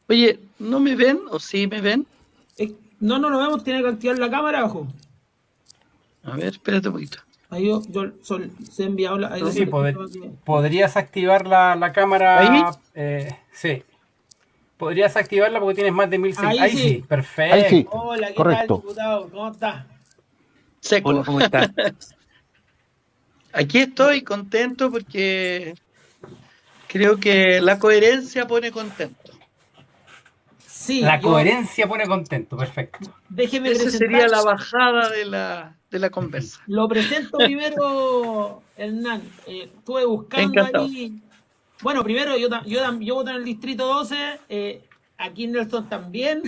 Oye, ¿no me ven o sí me ven? No, no lo vemos, tiene que activar la cámara abajo. A ver, espérate un poquito. Ahí se ha enviado ahí le ¿No? Sí, solicito que. podrías activar la ¿Ahí? cámara. Sí, podrías activarla porque tienes más de 1100. Ahí Ahí sí, sí. Ahí sí, perfecto. Hola, ¿qué tal, correcto. diputado? ¿Cómo está? Seco. Hola, ¿cómo estás? Aquí estoy contento porque creo que la coherencia pone contento. Sí, La coherencia pone contento, perfecto. déjeme Esa presentar. sería la bajada de la conversa. Lo presento primero, Hernán. Estuve buscando Encantado. ahí. Bueno, primero yo voto en el distrito 12. Aquí en Nelson también.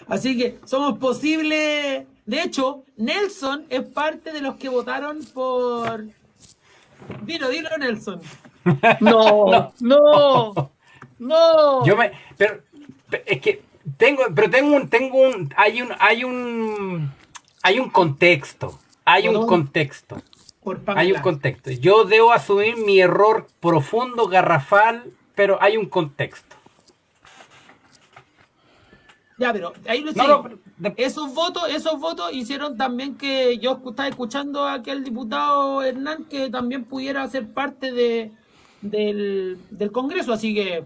Así que somos posibles. De hecho, Nelson es parte de los que votaron por. Dilo, Nelson. No, No, no, yo no. me. Pero es que hay un contexto. Hay un Votó contexto. por Hay un Pamela. contexto. Yo debo asumir mi error profundo, garrafal, pero hay un contexto. Ya, pero ahí lo No, no, seguimos. Esos votos hicieron también que yo estaba escuchando a aquel diputado Hernán que también pudiera ser parte del Congreso. Así que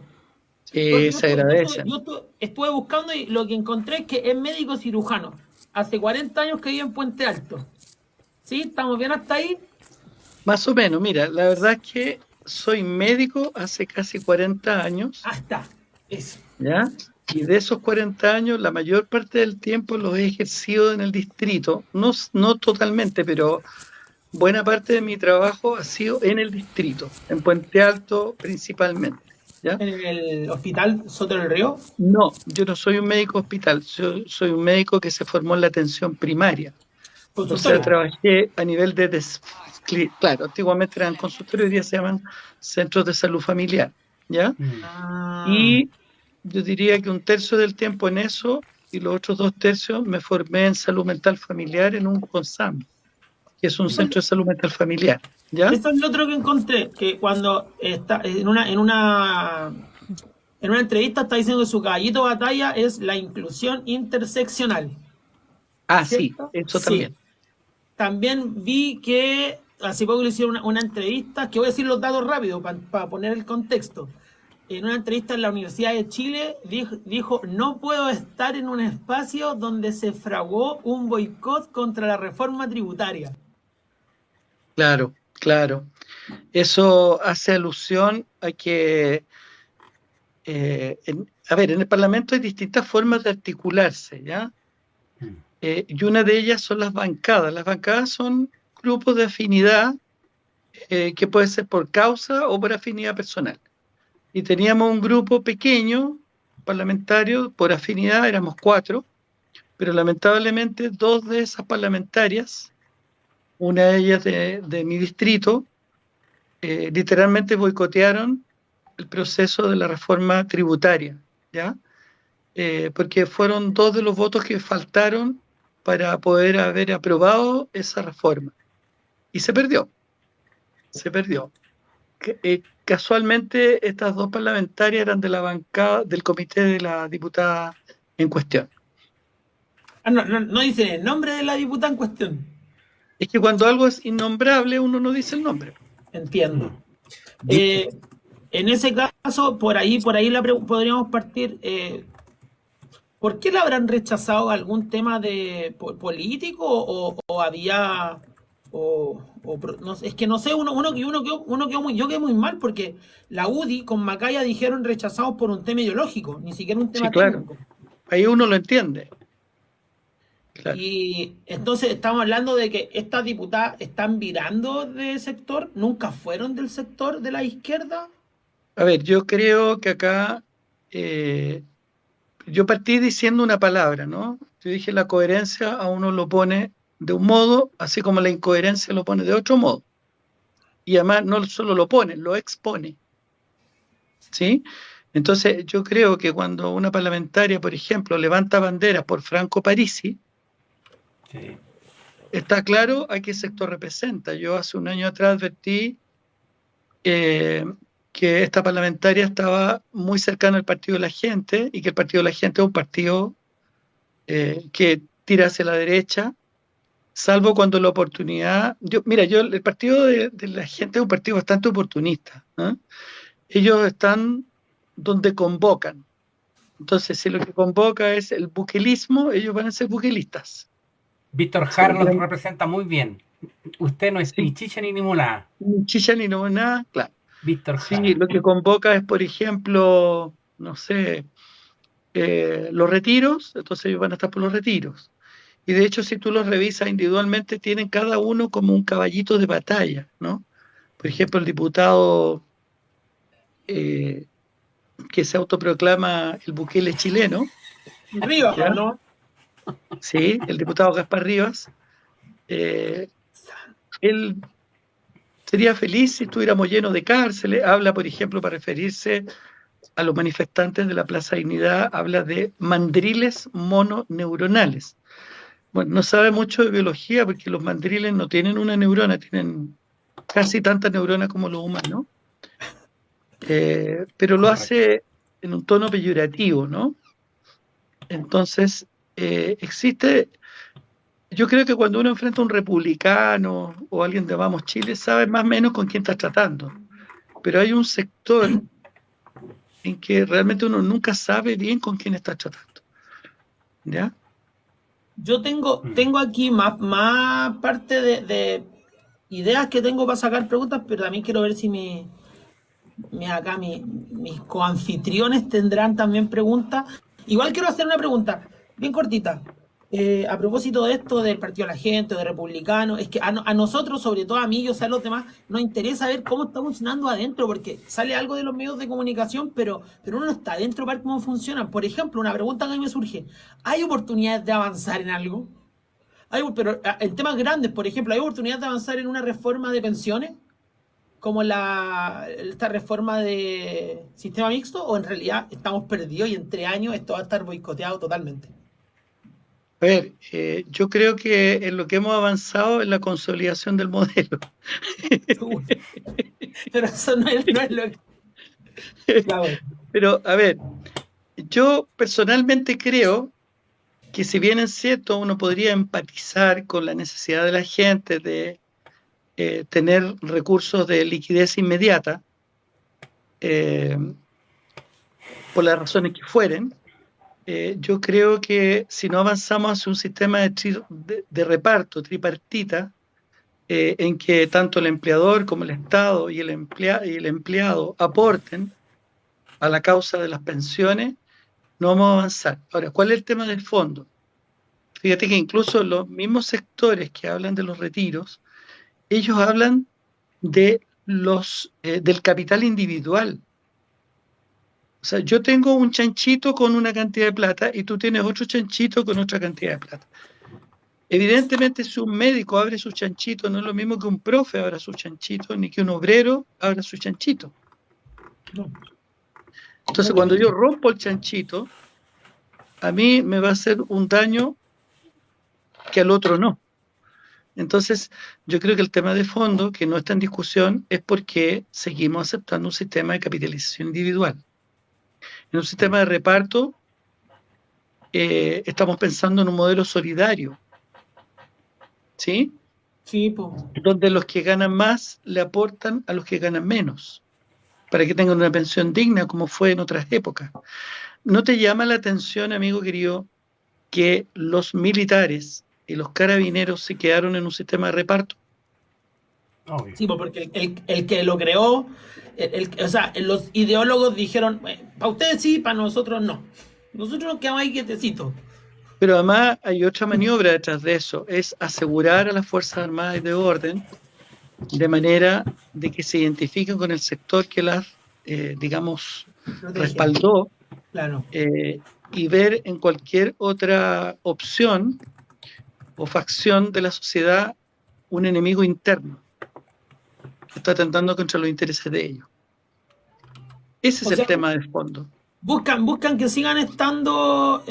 Sí, porque se agradecen. estuve buscando y lo que encontré es que es médico cirujano. Hace 40 años que vive en Puente Alto. ¿Sí? ¿Estamos bien hasta ahí? Más o menos, mira, la verdad es que soy médico hace casi 40 años, Hasta. Eso. ¿ya? Y de esos 40 años, la mayor parte del tiempo los he ejercido en el distrito, no, no totalmente, pero buena parte de mi trabajo ha sido en el distrito, en Puente Alto principalmente, ¿ya? En el hospital Soto del Río. No, yo no soy un médico hospital, yo soy un médico que se formó en la atención primaria. O sea, Consultorio. trabajé a nivel de... Claro, antiguamente eran consultorios, hoy día se llaman centros de salud familiar, ¿ya? Mm. Ah. Y yo diría que un tercio del tiempo en eso y los otros dos tercios me formé en salud mental familiar en un CONSAM, que es un Eso, centro de salud mental familiar, ¿ya? eso es lo otro que encontré, que cuando está en una entrevista está diciendo que su caballito de batalla es la inclusión interseccional, Ah, sí, ¿cierto? eso Sí. también. También vi que hace poco le hicieron una entrevista, que voy a decir los datos rápido para poner el contexto. En una entrevista en la Universidad de Chile dijo, no puedo estar en un espacio donde se fraguó un boicot contra la reforma tributaria. Claro, claro. Eso hace alusión a que, a ver, en el Parlamento hay distintas formas de articularse, ¿ya? Y una de ellas son las bancadas. Las bancadas son grupos de afinidad que puede ser por causa o por afinidad personal. Y teníamos un grupo pequeño parlamentario, por afinidad éramos cuatro, pero lamentablemente dos de esas parlamentarias, una de ellas de mi distrito, literalmente boicotearon el proceso de la reforma tributaria, ¿ya? Porque fueron dos de los votos que faltaron para poder haber aprobado esa reforma. Y se perdió, se perdió. Casualmente, estas dos parlamentarias eran de la bancada del comité de la diputada en cuestión. Ah, no, no, no dice el nombre de la diputada en cuestión. Es que cuando algo es innombrable, uno no dice el nombre. Entiendo. Di- Eh, en ese caso, por ahí podríamos partir. ¿Por qué le habrán rechazado algún tema de político o había no sé, es que no sé, yo quedé muy mal porque la UDI con Macaya dijeron rechazados por un tema ideológico, ni siquiera un Sí, tema claro. técnico. Ahí uno lo entiende. Claro. Y entonces estamos hablando de que estas diputadas están virando de sector, nunca fueron del sector de la izquierda. A ver, yo creo que acá eh, yo partí diciendo una palabra, ¿no? Yo dije la coherencia a uno lo pone de un modo, así como la incoherencia lo pone de otro modo. Y además no solo lo pone, lo expone, ¿sí? Entonces yo creo que cuando una parlamentaria, por ejemplo, levanta banderas por Franco Parisi, Sí. está claro a qué sector representa. Yo hace un año atrás advertí que esta parlamentaria estaba muy cercana al Partido de la Gente y que el Partido de la Gente es un partido que tira hacia la derecha, salvo cuando la oportunidad... el Partido de la Gente es un partido bastante oportunista, ¿eh? Ellos están donde convocan. Entonces, si lo que convoca es el buquelismo, ellos van a ser buquelistas. Víctor Jara nos representa muy bien. Usted no es Sí. ni chicha ni limonada. Ni chicha ni no nada, claro. Víctor Jara. Sí, lo que convoca es, por ejemplo, no sé, los retiros, entonces ellos van a estar por los retiros. Y de hecho, si tú los revisas individualmente, tienen cada uno como un caballito de batalla, ¿no? Por ejemplo, el diputado que se autoproclama el Bukele chileno, Rivas, ¿ya? ¿no? Sí, el diputado Gaspar Rivas, él sería feliz si estuviéramos llenos de cárceles. Habla, por ejemplo, para referirse a los manifestantes de la Plaza Dignidad, habla de mandriles mononeuronales. Bueno, no sabe mucho de biología porque los mandriles no tienen una neurona, tienen casi tantas neuronas como los humanos, pero lo hace en un tono peyorativo, ¿no? Entonces, existe, yo creo que cuando uno enfrenta a un republicano o alguien de Vamos Chile, sabe más o menos con quién está tratando, pero hay un sector en que realmente uno nunca sabe bien con quién está tratando, ¿ya? Yo tengo aquí más parte de ideas que tengo para sacar preguntas, pero también quiero ver si mis coanfitriones tendrán también preguntas. Igual quiero hacer una pregunta, bien cortita. A propósito de esto del Partido de la Gente, de Republicano, es que a nosotros, sobre todo a mí y a los demás, nos interesa ver cómo está funcionando adentro, porque sale algo de los medios de comunicación, pero uno no está adentro para ver cómo funcionan. Por ejemplo, una pregunta que a mí me surge, ¿hay oportunidades de avanzar en algo? Pero en temas grandes, por ejemplo, ¿hay oportunidades de avanzar en una reforma de pensiones? Como esta reforma de sistema mixto, o en realidad estamos perdidos y en 3 años esto va a estar boicoteado totalmente? A ver, yo creo que en lo que hemos avanzado es la consolidación del modelo. Pero eso no es lo que... Claro. Pero, a ver, yo personalmente creo que si bien es cierto, uno podría empatizar con la necesidad de la gente de tener recursos de liquidez inmediata, por las razones que fueren, yo creo que si no avanzamos hacia un sistema de reparto tripartita, en que tanto el empleador como el Estado y el empleado aporten a la causa de las pensiones, no vamos a avanzar. Ahora, ¿cuál es el tema del fondo? Fíjate que incluso los mismos sectores que hablan de los retiros, ellos hablan de del capital individual. O sea, yo tengo un chanchito con una cantidad de plata y tú tienes otro chanchito con otra cantidad de plata. Evidentemente, si un médico abre su chanchito, no es lo mismo que un profe abra su chanchito, ni que un obrero abra su chanchito. Entonces, cuando yo rompo el chanchito, a mí me va a hacer un daño que al otro no. Entonces, yo creo que el tema de fondo, que no está en discusión, es porque seguimos aceptando un sistema de capitalización individual. En un sistema de reparto, estamos pensando en un modelo solidario, ¿sí? Sí, pues. Donde los que ganan más le aportan a los que ganan menos, para que tengan una pensión digna, como fue en otras épocas. ¿No te llama la atención, amigo querido, que los militares y los carabineros se quedaron en un sistema de reparto? Obvio. Sí, porque el que lo creó, o sea, los ideólogos dijeron, para ustedes sí, para nosotros no. Nosotros nos quedamos ahí quietecitos. Pero además hay otra maniobra detrás de eso, es asegurar a las Fuerzas Armadas y de orden de manera de que se identifiquen con el sector que las, digamos, respaldó, claro. Y ver en cualquier otra opción o facción de la sociedad un enemigo interno que está atentando contra los intereses de ellos. Ese es el tema de fondo. Buscan que sigan estando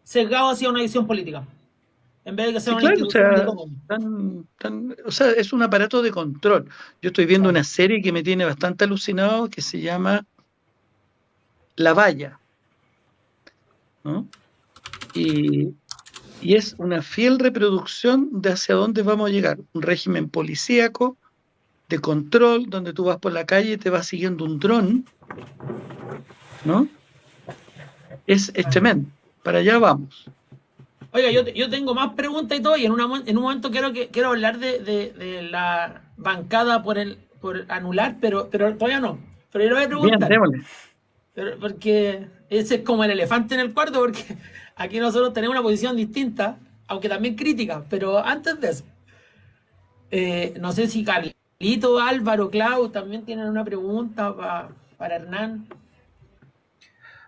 sesgados hacia una visión política. en vez de que sea Sí, una claro, o institución de sea, todos. o sea, es un aparato de control. Yo estoy viendo Claro. una serie que me tiene bastante alucinado que se llama La Valla, ¿no? Y, y es una fiel reproducción de hacia dónde vamos a llegar. Un régimen policíaco, de control, donde tú vas por la calle y te va siguiendo un dron, ¿no? Es tremendo. Para allá vamos. Oiga, yo tengo más preguntas y todo, y en un momento quiero hablar de la bancada por anular, pero todavía no. Pero yo le voy a Bien, preguntar, démosle. porque ese es como el elefante en el cuarto, porque aquí nosotros tenemos una posición distinta, aunque también crítica, pero antes de eso, no sé si Carlito, Álvaro, Clau también tienen una pregunta para Hernán.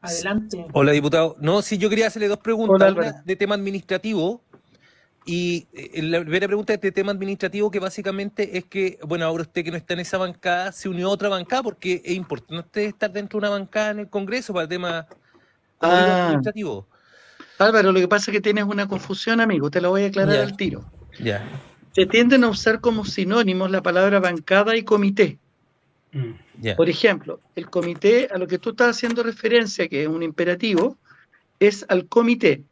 Adelante. Hola, diputado. No, sí, yo quería hacerle dos Hola, preguntas. Una Álvaro. de tema administrativo y la primera pregunta es de tema administrativo, que básicamente es que, bueno, ahora usted que no está en esa bancada, se unió a otra bancada porque es importante estar dentro de una bancada en el Congreso para temas, como digo, Ah, administrativos. Álvaro, lo que pasa es que tienes una confusión, amigo. Te la voy a aclarar Ya, al tiro. ya, Se tienden a usar como sinónimos la palabra bancada y comité. ya. Por ejemplo, el comité a lo que tú estás haciendo referencia, que es un imperativo, es al comité,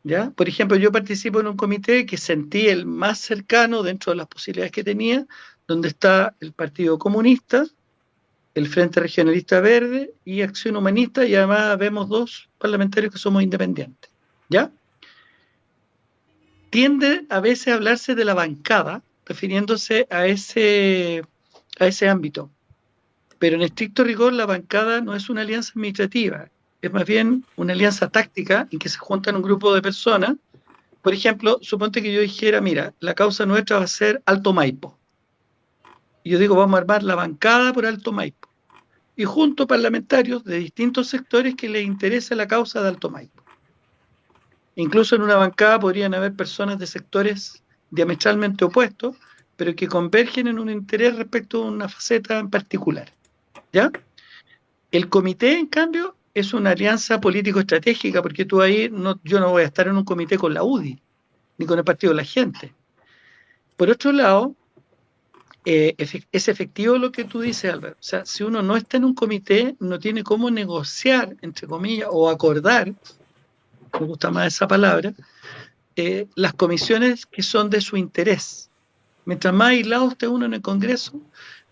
¿ya? Por ejemplo, yo participo en un comité que sentí el más cercano dentro de las posibilidades que tenía, donde está el Partido Comunista, el Frente Regionalista Verde y Acción Humanista, y además vemos dos parlamentarios que somos independientes, ¿ya? Tiende a veces a hablarse de la bancada, refiriéndose a ese ámbito. Pero en estricto rigor, la bancada no es una alianza administrativa, es más bien una alianza táctica en que se juntan un grupo de personas. Por ejemplo, suponte que yo dijera, mira, la causa nuestra va a ser Alto Maipo. Y yo digo, vamos a armar la bancada por Alto Maipo. Y junto parlamentarios de distintos sectores que les interesa la causa de Alto Maipo. Incluso en una bancada podrían haber personas de sectores diametralmente opuestos, pero que convergen en un interés respecto a una faceta en particular. ¿Ya? El comité, en cambio, es una alianza político-estratégica, porque tú ahí, yo no voy a estar en un comité con la UDI, ni con el Partido de la Gente. Por otro lado, es efectivo lo que tú dices, Álvaro. O sea, si uno no está en un comité, no tiene cómo negociar, entre comillas, o acordar, me gusta más esa palabra, las comisiones que son de su interés. Mientras más aislado esté uno en el Congreso,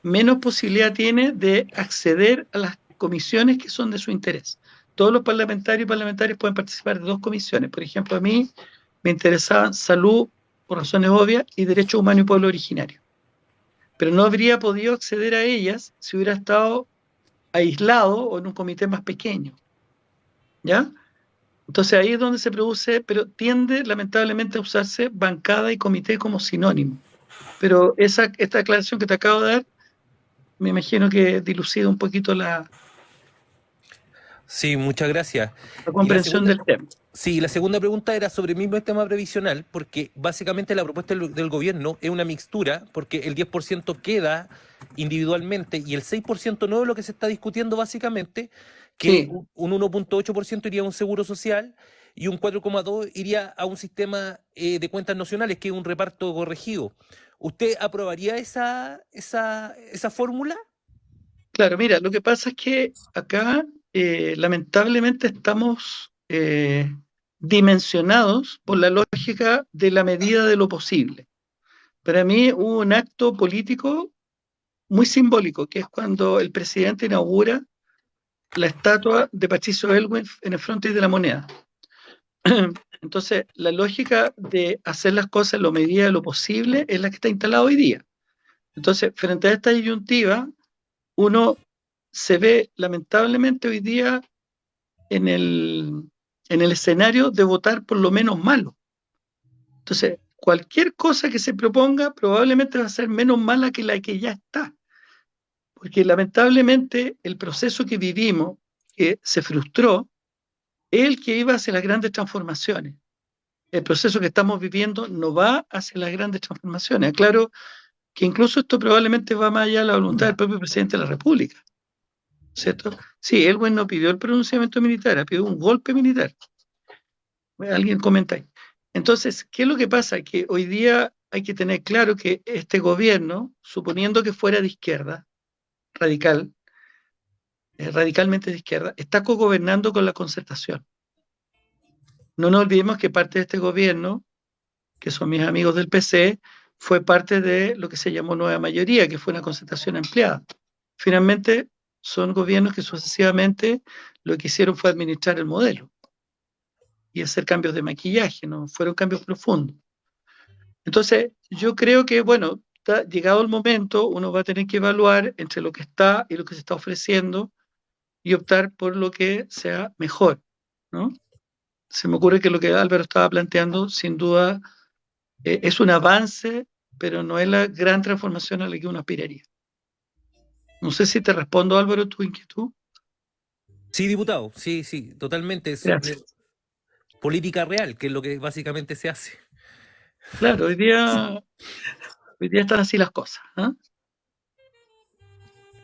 menos posibilidad tiene de acceder a las comisiones que son de su interés. Todos los parlamentarios y parlamentarias pueden participar de dos comisiones. Por ejemplo, a mí me interesaban salud, por razones obvias, y derechos humanos y pueblo originario. Pero no habría podido acceder a ellas si hubiera estado aislado o en un comité más pequeño. ¿Ya? Entonces ahí es donde se produce, pero tiende lamentablemente a usarse bancada y comité como sinónimo. Pero esta aclaración que te acabo de dar, me imagino que dilucida un poquito la Sí, muchas gracias. Y la comprensión segunda, del tema. sí, la segunda pregunta era sobre el mismo tema previsional, porque básicamente la propuesta del gobierno es una mixtura, porque el 10% queda individualmente y el 6% no es lo que se está discutiendo básicamente, que Sí, un 1,8% iría a un seguro social y un 4,2% iría a un sistema de cuentas nacionales, que es un reparto corregido. ¿Usted aprobaría esa fórmula? claro, mira, lo que pasa es que acá lamentablemente estamos dimensionados por la lógica de la medida de lo posible. Para mí hubo un acto político muy simbólico, que es cuando el presidente inaugura la estatua de Patricio Elwin en el frontis de la Moneda. Entonces, la lógica de hacer las cosas en la medida de lo posible es la que está instalada hoy día. Entonces, frente a esta disyuntiva, uno se ve lamentablemente hoy día en el escenario de votar por lo menos malo. Entonces, cualquier cosa que se proponga probablemente va a ser menos mala que la que ya está. Porque lamentablemente el proceso que vivimos, que se frustró, es el que iba hacia las grandes transformaciones. El proceso que estamos viviendo no va hacia las grandes transformaciones. Claro que incluso esto probablemente va más allá de la voluntad del propio presidente de la República, ¿cierto? Sí, Elwin no pidió el pronunciamiento militar, pidió un golpe militar. Alguien comenta ahí. Entonces, ¿qué es lo que pasa? Que hoy día hay que tener claro que este gobierno, suponiendo que fuera de izquierda, radical, radicalmente de izquierda, está cogobernando con la concertación. No nos olvidemos que parte de este gobierno, que son mis amigos del PC, fue parte de lo que se llamó Nueva Mayoría, que fue una concertación ampliada. Finalmente, son gobiernos que sucesivamente lo que hicieron fue administrar el modelo y hacer cambios de maquillaje, no fueron cambios profundos. Entonces, yo creo que, bueno, llegado el momento, uno va a tener que evaluar entre lo que está y lo que se está ofreciendo y optar por lo que sea mejor, ¿no? Se me ocurre que lo que Álvaro estaba planteando, sin duda, es un avance, pero no es la gran transformación a la que uno aspiraría. No sé si te respondo, Álvaro, tu inquietud. Sí, diputado, sí, sí, totalmente. Es Gracias. política real, que es lo que básicamente se hace. Claro, hoy día están así las cosas, ¿eh?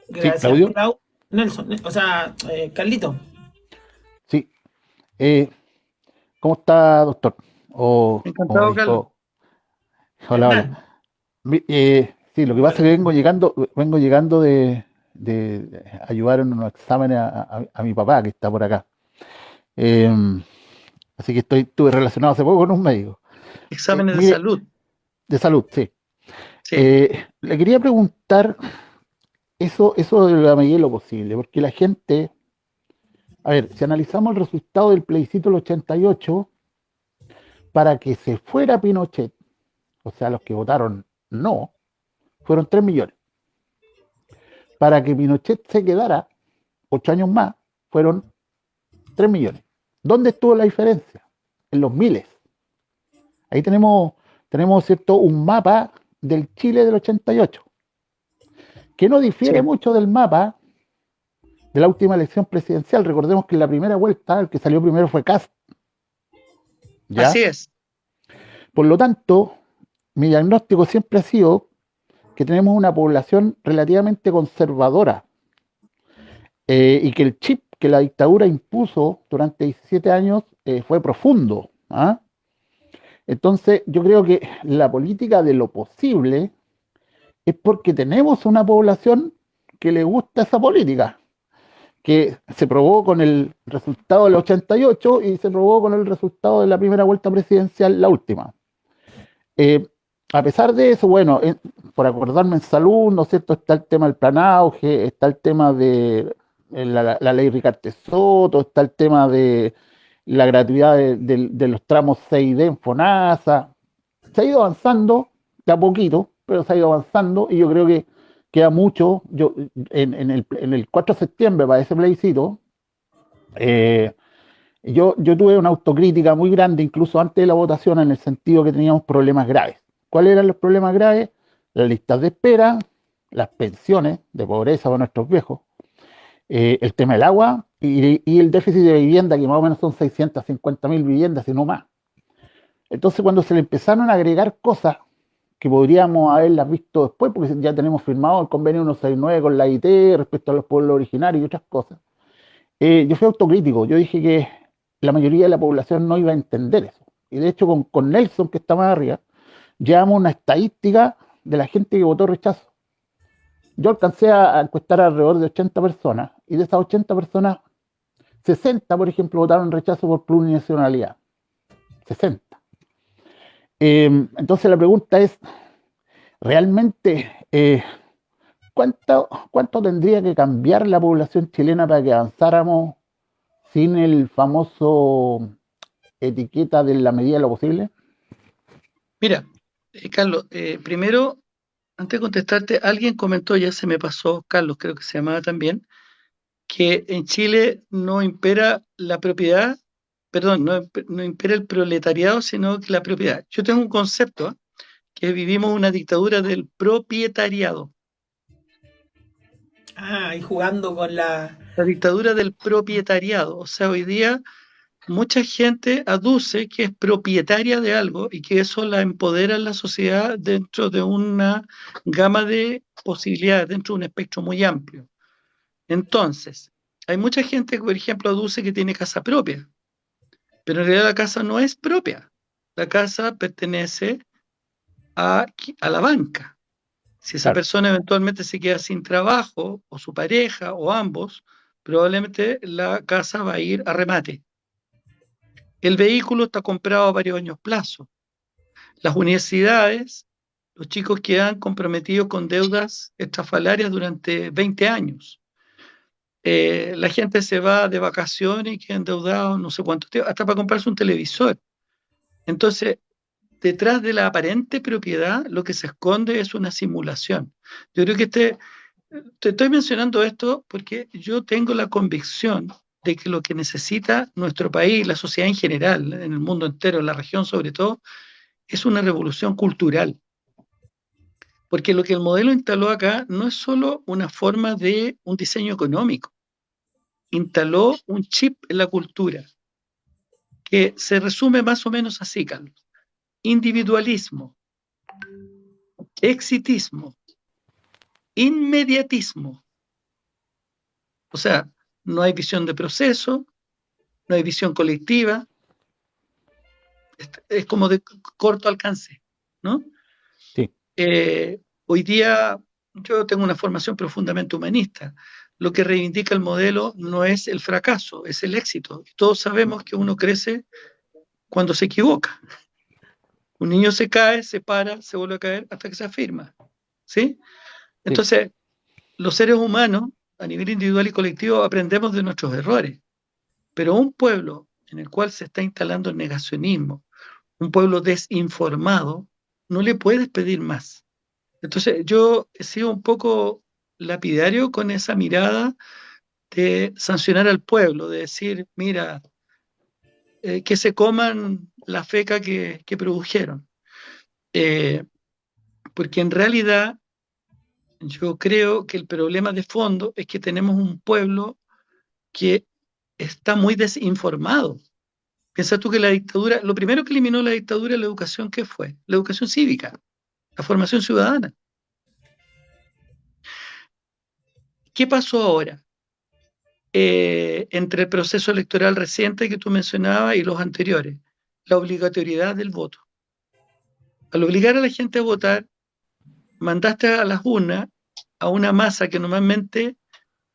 Sí, Gracias, Claudio. Nelson, o sea, Carlito. Sí. ¿Cómo está, doctor? O como Encantado, Carlos. dijo, hola, Hernán. hola. Sí, lo que pasa es que vengo llegando de ayudar en unos exámenes a mi papá que está por acá. Eh, Así que estuve relacionado hace poco con un médico. Exámenes de Mire, salud. de salud, sí. Sí, Le quería preguntar eso de la medida de lo posible, porque la gente, a ver, si analizamos el resultado del plebiscito del 88, para que se fuera Pinochet, o sea, los que votaron no, fueron 3 millones. Para que Pinochet se quedara 8 años más, fueron 3 millones. ¿Dónde estuvo la diferencia? En los miles. Ahí tenemos ¿cierto?, un mapa del Chile del 88, que no difiere sí. mucho del mapa de la última elección presidencial. Recordemos que en la primera vuelta el que salió primero fue Kast. ¿Ya? Así es. Por lo tanto, mi diagnóstico siempre ha sido que tenemos una población relativamente conservadora, y que el chip que la dictadura impuso durante 17 años fue profundo. ¿Ah? Entonces, yo creo que la política de lo posible es porque tenemos una población que le gusta esa política, que se probó con el resultado del 88 y se probó con el resultado de la primera vuelta presidencial, la última. Eh, a pesar de eso, bueno, por acordarme en salud, ¿no es cierto?, está el tema del plan auge, está el tema de la ley Ricardo Soto, está el tema de la gratuidad de los tramos 6D en FONASA. Se ha ido avanzando de a poquito, pero se ha ido avanzando y yo creo que queda mucho. En el 4 de septiembre, para ese plebiscito, yo tuve una autocrítica muy grande, incluso antes de la votación, en el sentido que teníamos problemas graves. ¿Cuáles eran los problemas graves? Las listas de espera, las pensiones de pobreza para nuestros viejos, el tema del agua y el déficit de vivienda, que más o menos son 650.000 viviendas y no más. Entonces, cuando se le empezaron a agregar cosas que podríamos haberlas visto después, porque ya tenemos firmado el convenio 169 con la IT respecto a los pueblos originarios y otras cosas, yo fui autocrítico. Yo dije que la mayoría de la población no iba a entender eso. Y de hecho, con Nelson, que está más arriba, llevamos una estadística de la gente que votó rechazo. Yo alcancé a encuestar alrededor de 80 personas, y de esas 80 personas, 60, por ejemplo, votaron rechazo por plurinacionalidad. 60. Entonces la pregunta es, ¿realmente cuánto tendría que cambiar la población chilena para que avanzáramos sin el famoso etiqueta de la medida de lo posible? Mira, Carlos, primero, antes de contestarte, alguien comentó, ya se me pasó, Carlos creo que se llamaba también, que en Chile no impera la propiedad, perdón, no impera el proletariado, sino que la propiedad. Yo tengo un concepto, que vivimos una dictadura del propietariado. Ah, y jugando con la... La dictadura del propietariado. O sea, hoy día mucha gente aduce que es propietaria de algo y que eso la empodera en la sociedad dentro de una gama de posibilidades, dentro de un espectro muy amplio. Entonces, hay mucha gente que, por ejemplo, aduce que tiene casa propia, pero en realidad la casa no es propia. la casa pertenece a la banca. Si esa Claro. persona eventualmente se queda sin trabajo, o su pareja, o ambos, probablemente la casa va a ir a remate. El vehículo está comprado a varios años plazo. Las universidades, los chicos quedan comprometidos con deudas estrafalarias durante 20 años. La gente se va de vacaciones y queda endeudado no sé cuánto tiempo, hasta para comprarse un televisor. Entonces, detrás de la aparente propiedad, lo que se esconde es una simulación. Yo creo que te estoy mencionando esto porque yo tengo la convicción de que lo que necesita nuestro país, la sociedad en general, en el mundo entero, en la región sobre todo, es una revolución cultural. Porque lo que el modelo instaló acá no es solo una forma de un diseño económico, instaló un chip en la cultura que se resume más o menos así, Carlos. Individualismo, exitismo, inmediatismo. O sea, no hay visión de proceso, no hay visión colectiva, es como de corto alcance, ¿no? Sí. Hoy día yo tengo una formación profundamente humanista. Lo que reivindica el modelo no es el fracaso, es el éxito. Todos sabemos que uno crece cuando se equivoca. Un niño se cae, se para, se vuelve a caer hasta que se afirma, ¿sí? Entonces, los seres humanos, a nivel individual y colectivo, aprendemos de nuestros errores. Pero un pueblo en el cual se está instalando el negacionismo, un pueblo desinformado, no le puedes pedir más. Entonces, yo he sido un poco lapidario con esa mirada de sancionar al pueblo, de decir, mira, que se coman la feca que produjeron. Porque en realidad yo creo que el problema de fondo es que tenemos un pueblo que está muy desinformado. Piensas tú que la dictadura, lo primero que eliminó la dictadura es la educación, ¿qué fue? La educación cívica, la formación ciudadana. ¿Qué pasó ahora? Entre el proceso electoral reciente que tú mencionabas y los anteriores, la obligatoriedad del voto. Al obligar a la gente a votar, mandaste a las urnas a una masa que normalmente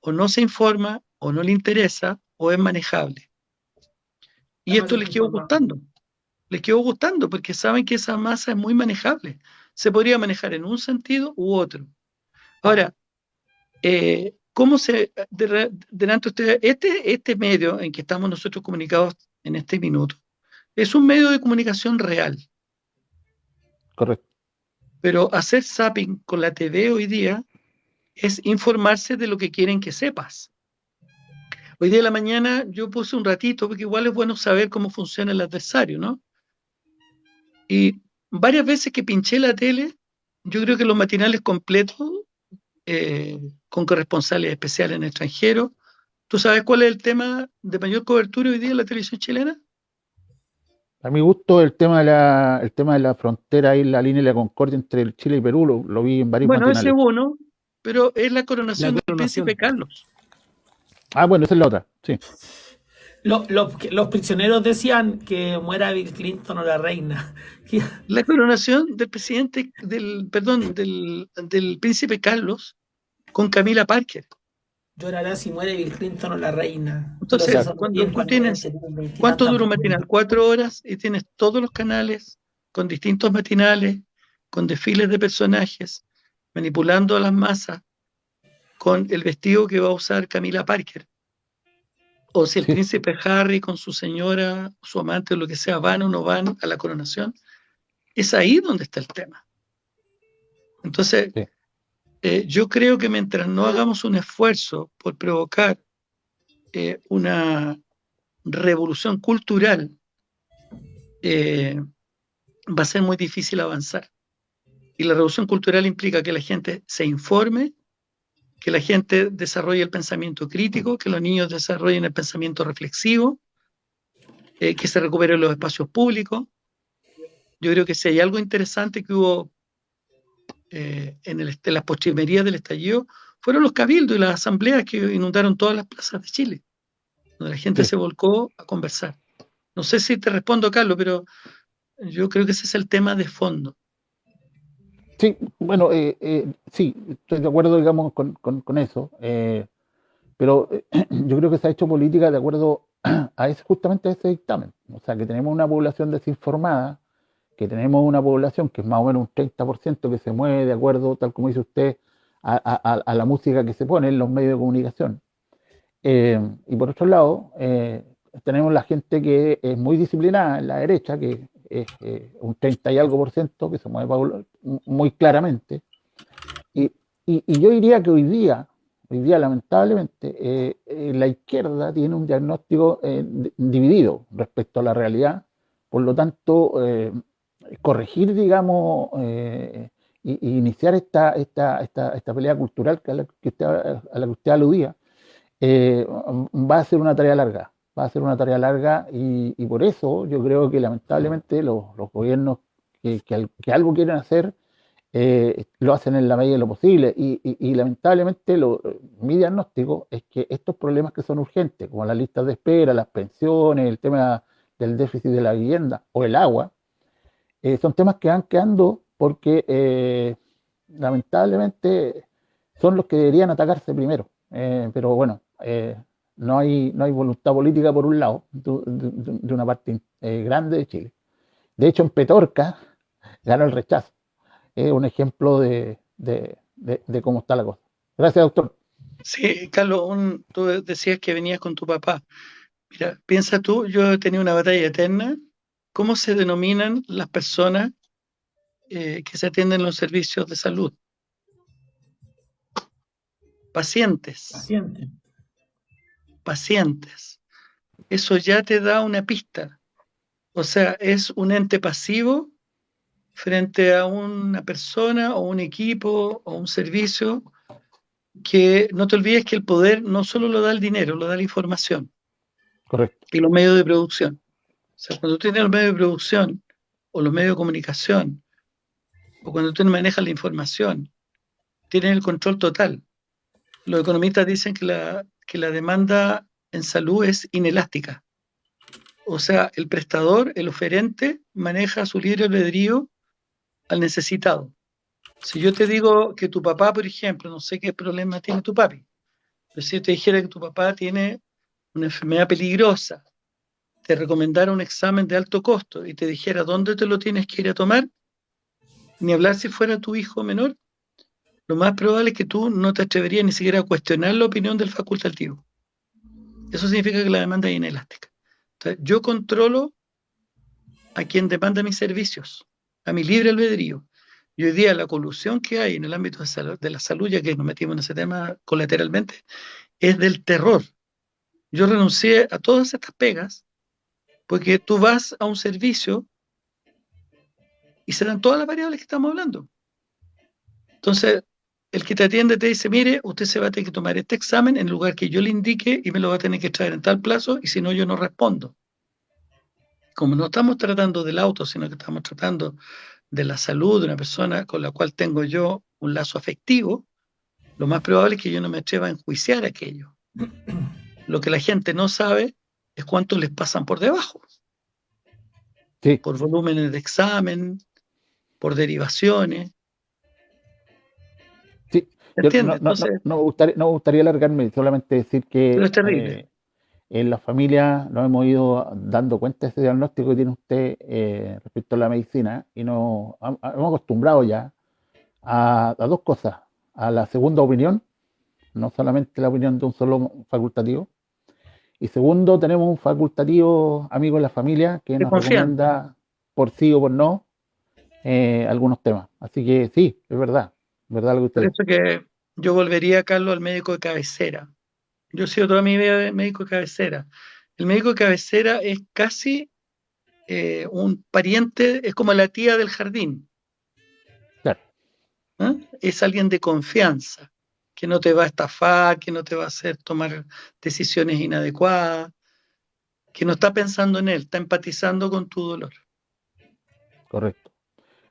o no se informa, o no le interesa, o es manejable. Y esto les quedó gustando porque saben que esa masa es muy manejable. Se podría manejar en un sentido u otro. Ahora, ¿cómo se delante ustedes? Este medio en que estamos nosotros comunicados en este minuto es un medio de comunicación real, Correcto. pero hacer zapping con la TV hoy día es informarse de lo que quieren que sepas. Hoy día de la mañana yo puse un ratito, porque igual es bueno saber cómo funciona el adversario, ¿no? Y varias veces que pinché la tele, yo creo que los matinales completos, con corresponsales especiales en el extranjero, ¿tú sabes cuál es el tema de mayor cobertura hoy día en la televisión chilena? A mi gusto, el tema de la frontera y la línea de la Concordia entre Chile y Perú, lo vi en varios Bueno, ese es matinales. uno, pero es la coronación La del coronación. príncipe Carlos. Ah, bueno, esa es la otra, sí. Los prisioneros decían que muera Bill Clinton o la reina. La coronación del presidente, del príncipe Carlos con Camila Parker. Llorará si muere Bill Clinton o la reina. Entonces, Pero se cuando sonríen tú cuando ven tienes, que tienen 20 y ¿cuánto tantas dura un familias. matinal? 4 horas y tienes todos los canales con distintos matinales, con desfiles de personajes, manipulando a las masas con el vestido que va a usar Camila Parker. O si el Sí. príncipe Harry con su señora, su amante o lo que sea, van o no van a la coronación. Es ahí donde está el tema. Entonces, Sí. yo creo que mientras no hagamos un esfuerzo por provocar una revolución cultural, va a ser muy difícil avanzar. Y la revolución cultural implica que la gente se informe, que la gente desarrolle el pensamiento crítico, que los niños desarrollen el pensamiento reflexivo, que se recuperen los espacios públicos. Yo creo que si hay algo interesante que hubo en las postrimerías del estallido, fueron los cabildos y las asambleas que inundaron todas las plazas de Chile, donde la gente Sí. se volcó a conversar. No sé si te respondo, Carlos, pero Yo creo que ese es el tema de fondo. Sí, bueno, sí, estoy de acuerdo, digamos, con eso, pero yo creo que se ha hecho política de acuerdo a ese, justamente a ese dictamen. O sea, que tenemos una población desinformada, que tenemos una población que es más o menos un 30% que se mueve de acuerdo, tal como dice usted, a la música que se pone en los medios de comunicación. Y por otro lado, tenemos la gente que es muy disciplinada en la derecha, que es un 30 y algo por ciento, que se mueve muy claramente. Y, y yo diría que hoy día lamentablemente, la izquierda tiene un diagnóstico dividido respecto a la realidad. Por lo tanto, corregir, digamos, y iniciar esta pelea cultural a la que usted aludía, va a ser una tarea larga, va a ser una tarea larga y por eso yo creo que lamentablemente los gobiernos que algo quieren hacer, lo hacen en la medida de lo posible y lamentablemente mi diagnóstico es que estos problemas que son urgentes, como las listas de espera, las pensiones, el tema del déficit de la vivienda o el agua, son temas que van quedando porque lamentablemente son los que deberían atacarse primero. Pero bueno, no hay voluntad política por un lado, de una parte grande de Chile. De hecho, en Petorca ganó el rechazo. Es un ejemplo de cómo está la cosa. Gracias, doctor. Sí, Carlos, tú decías que venías con tu papá. Mira, piensa tú, yo he tenido una batalla eterna. ¿Cómo se denominan las personas que se atienden en los servicios de salud? Pacientes, Paciente. pacientes. Eso ya te da una pista. O sea, es un ente pasivo frente a una persona o un equipo o un servicio que no te olvides que el poder no solo lo da el dinero, lo da la información Correcto. y los medios de producción. O sea, cuando tú tienes los medios de producción o los medios de comunicación o cuando tú manejas la información, tienes el control total. Los economistas dicen que la demanda en salud es inelástica. O sea, el prestador, el oferente, maneja su libre albedrío al necesitado. Si yo te digo que tu papá, por ejemplo, no sé qué problema tiene tu papi, pero si yo te dijera que tu papá tiene una enfermedad peligrosa, te recomendara un examen de alto costo y te dijera dónde te lo tienes que ir a tomar, ni hablar si fuera tu hijo menor, lo más probable es que tú no te atreverías ni siquiera a cuestionar la opinión del facultativo. Eso significa que la demanda es inelástica. Entonces, yo controlo a quien demanda mis servicios, a mi libre albedrío. Y hoy día la colusión que hay en el ámbito de la salud, ya que nos metimos en ese tema colateralmente, es del terror. Yo renuncié a todas estas pegas porque tú vas a un servicio y se dan todas las variables que estamos hablando. Entonces, el que te atiende te dice, mire, usted se va a tener que tomar este examen en el lugar que yo le indique y me lo va a tener que traer en tal plazo y si no, yo no respondo. Como no estamos tratando del auto, sino que estamos tratando de la salud de una persona con la cual tengo yo un lazo afectivo, lo más probable es que yo no me atreva a enjuiciar aquello. Lo que la gente no sabe es cuánto les pasan por debajo, Sí. por volúmenes de examen, por derivaciones. Sí, yo ¿Entiendes? Entonces, no me gustaría alargarme, solamente decir pero que es terrible. en la familia nos hemos ido dando cuenta de ese diagnóstico que tiene usted respecto a la medicina y hemos acostumbrado ya a dos cosas, a la segunda opinión, no solamente la opinión de un solo facultativo, y segundo, tenemos un facultativo amigo de la familia que De nos confianza. recomienda por sí o por no algunos temas. Así que sí, es verdad lo que usted Por dice. eso que yo volvería, Carlos, al médico de cabecera. Yo he sido toda mi vida médico de cabecera. El médico de cabecera es casi un pariente, es como la tía del jardín. Claro. ¿Eh? Es alguien de confianza, que no te va a estafar, que no te va a hacer tomar decisiones inadecuadas, que no está pensando en él, está empatizando con tu dolor. Correcto.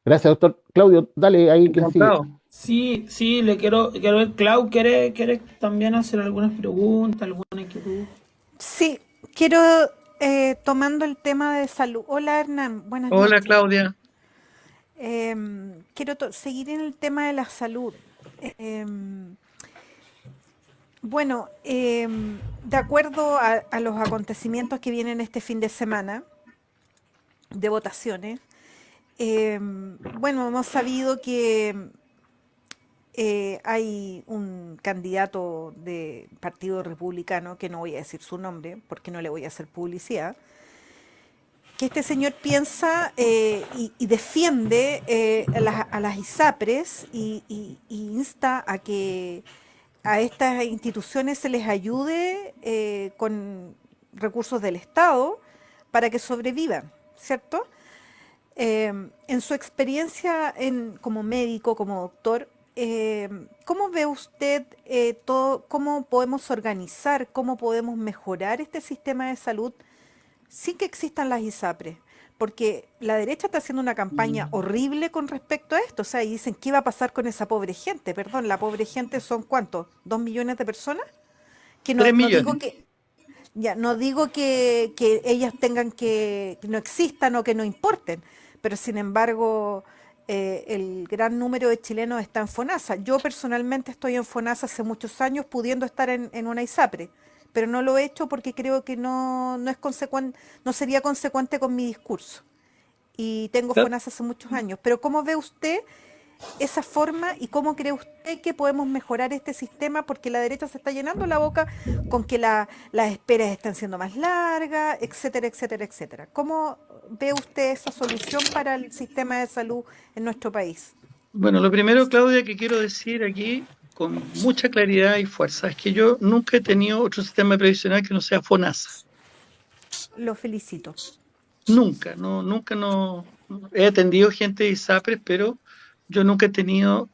Gracias, doctor. Claudio, dale ahí quien sigue. Encantado. Sí, le quiero ver. Clau, ¿quiere también hacer algunas preguntas, alguna inquietud? Sí, quiero tomando el tema de salud. Hola Hernán, buenas Hola noches. Claudia. Quiero seguir en el tema de la salud. Em, bueno, de acuerdo a los acontecimientos que vienen este fin de semana de votaciones, bueno, hemos sabido que hay un candidato de Partido Republicano, que no voy a decir su nombre porque no le voy a hacer publicidad, que este señor piensa y defiende a las ISAPRES y insta a que a estas instituciones se les ayude con recursos del Estado para que sobrevivan, ¿cierto? En su experiencia como médico, como doctor, ¿cómo ve usted cómo podemos organizar, cómo podemos mejorar este sistema de salud sin que existan las ISAPRES? Porque la derecha está haciendo una campaña horrible con respecto a esto. O sea, y dicen, ¿qué va a pasar con esa pobre gente? Perdón, la pobre gente son ¿cuántos? ¿2 millones de personas? Que 3 no digo millones. que, ya, no digo que ellas tengan que no existan o que no importen, pero sin embargo, el gran número de chilenos está en FONASA. Yo personalmente estoy en FONASA hace muchos años, pudiendo estar en una ISAPRE, pero no lo he hecho porque creo que no es consecuente, no sería consecuente con mi discurso. Y tengo Cla- FONASA hace muchos años. Pero ¿cómo ve usted esa forma y cómo cree usted que podemos mejorar este sistema? Porque la derecha se está llenando la boca con que las esperas están siendo más largas, etcétera, etcétera, etcétera. ¿Cómo ve usted esa solución para el sistema de salud en nuestro país? Bueno, lo primero, Claudia, que quiero decir aquí con mucha claridad y fuerza es que yo nunca he tenido otro sistema previsional que no sea FONASA. Lo felicito. Nunca, no. He atendido gente de ISAPRES, pero yo nunca he tenido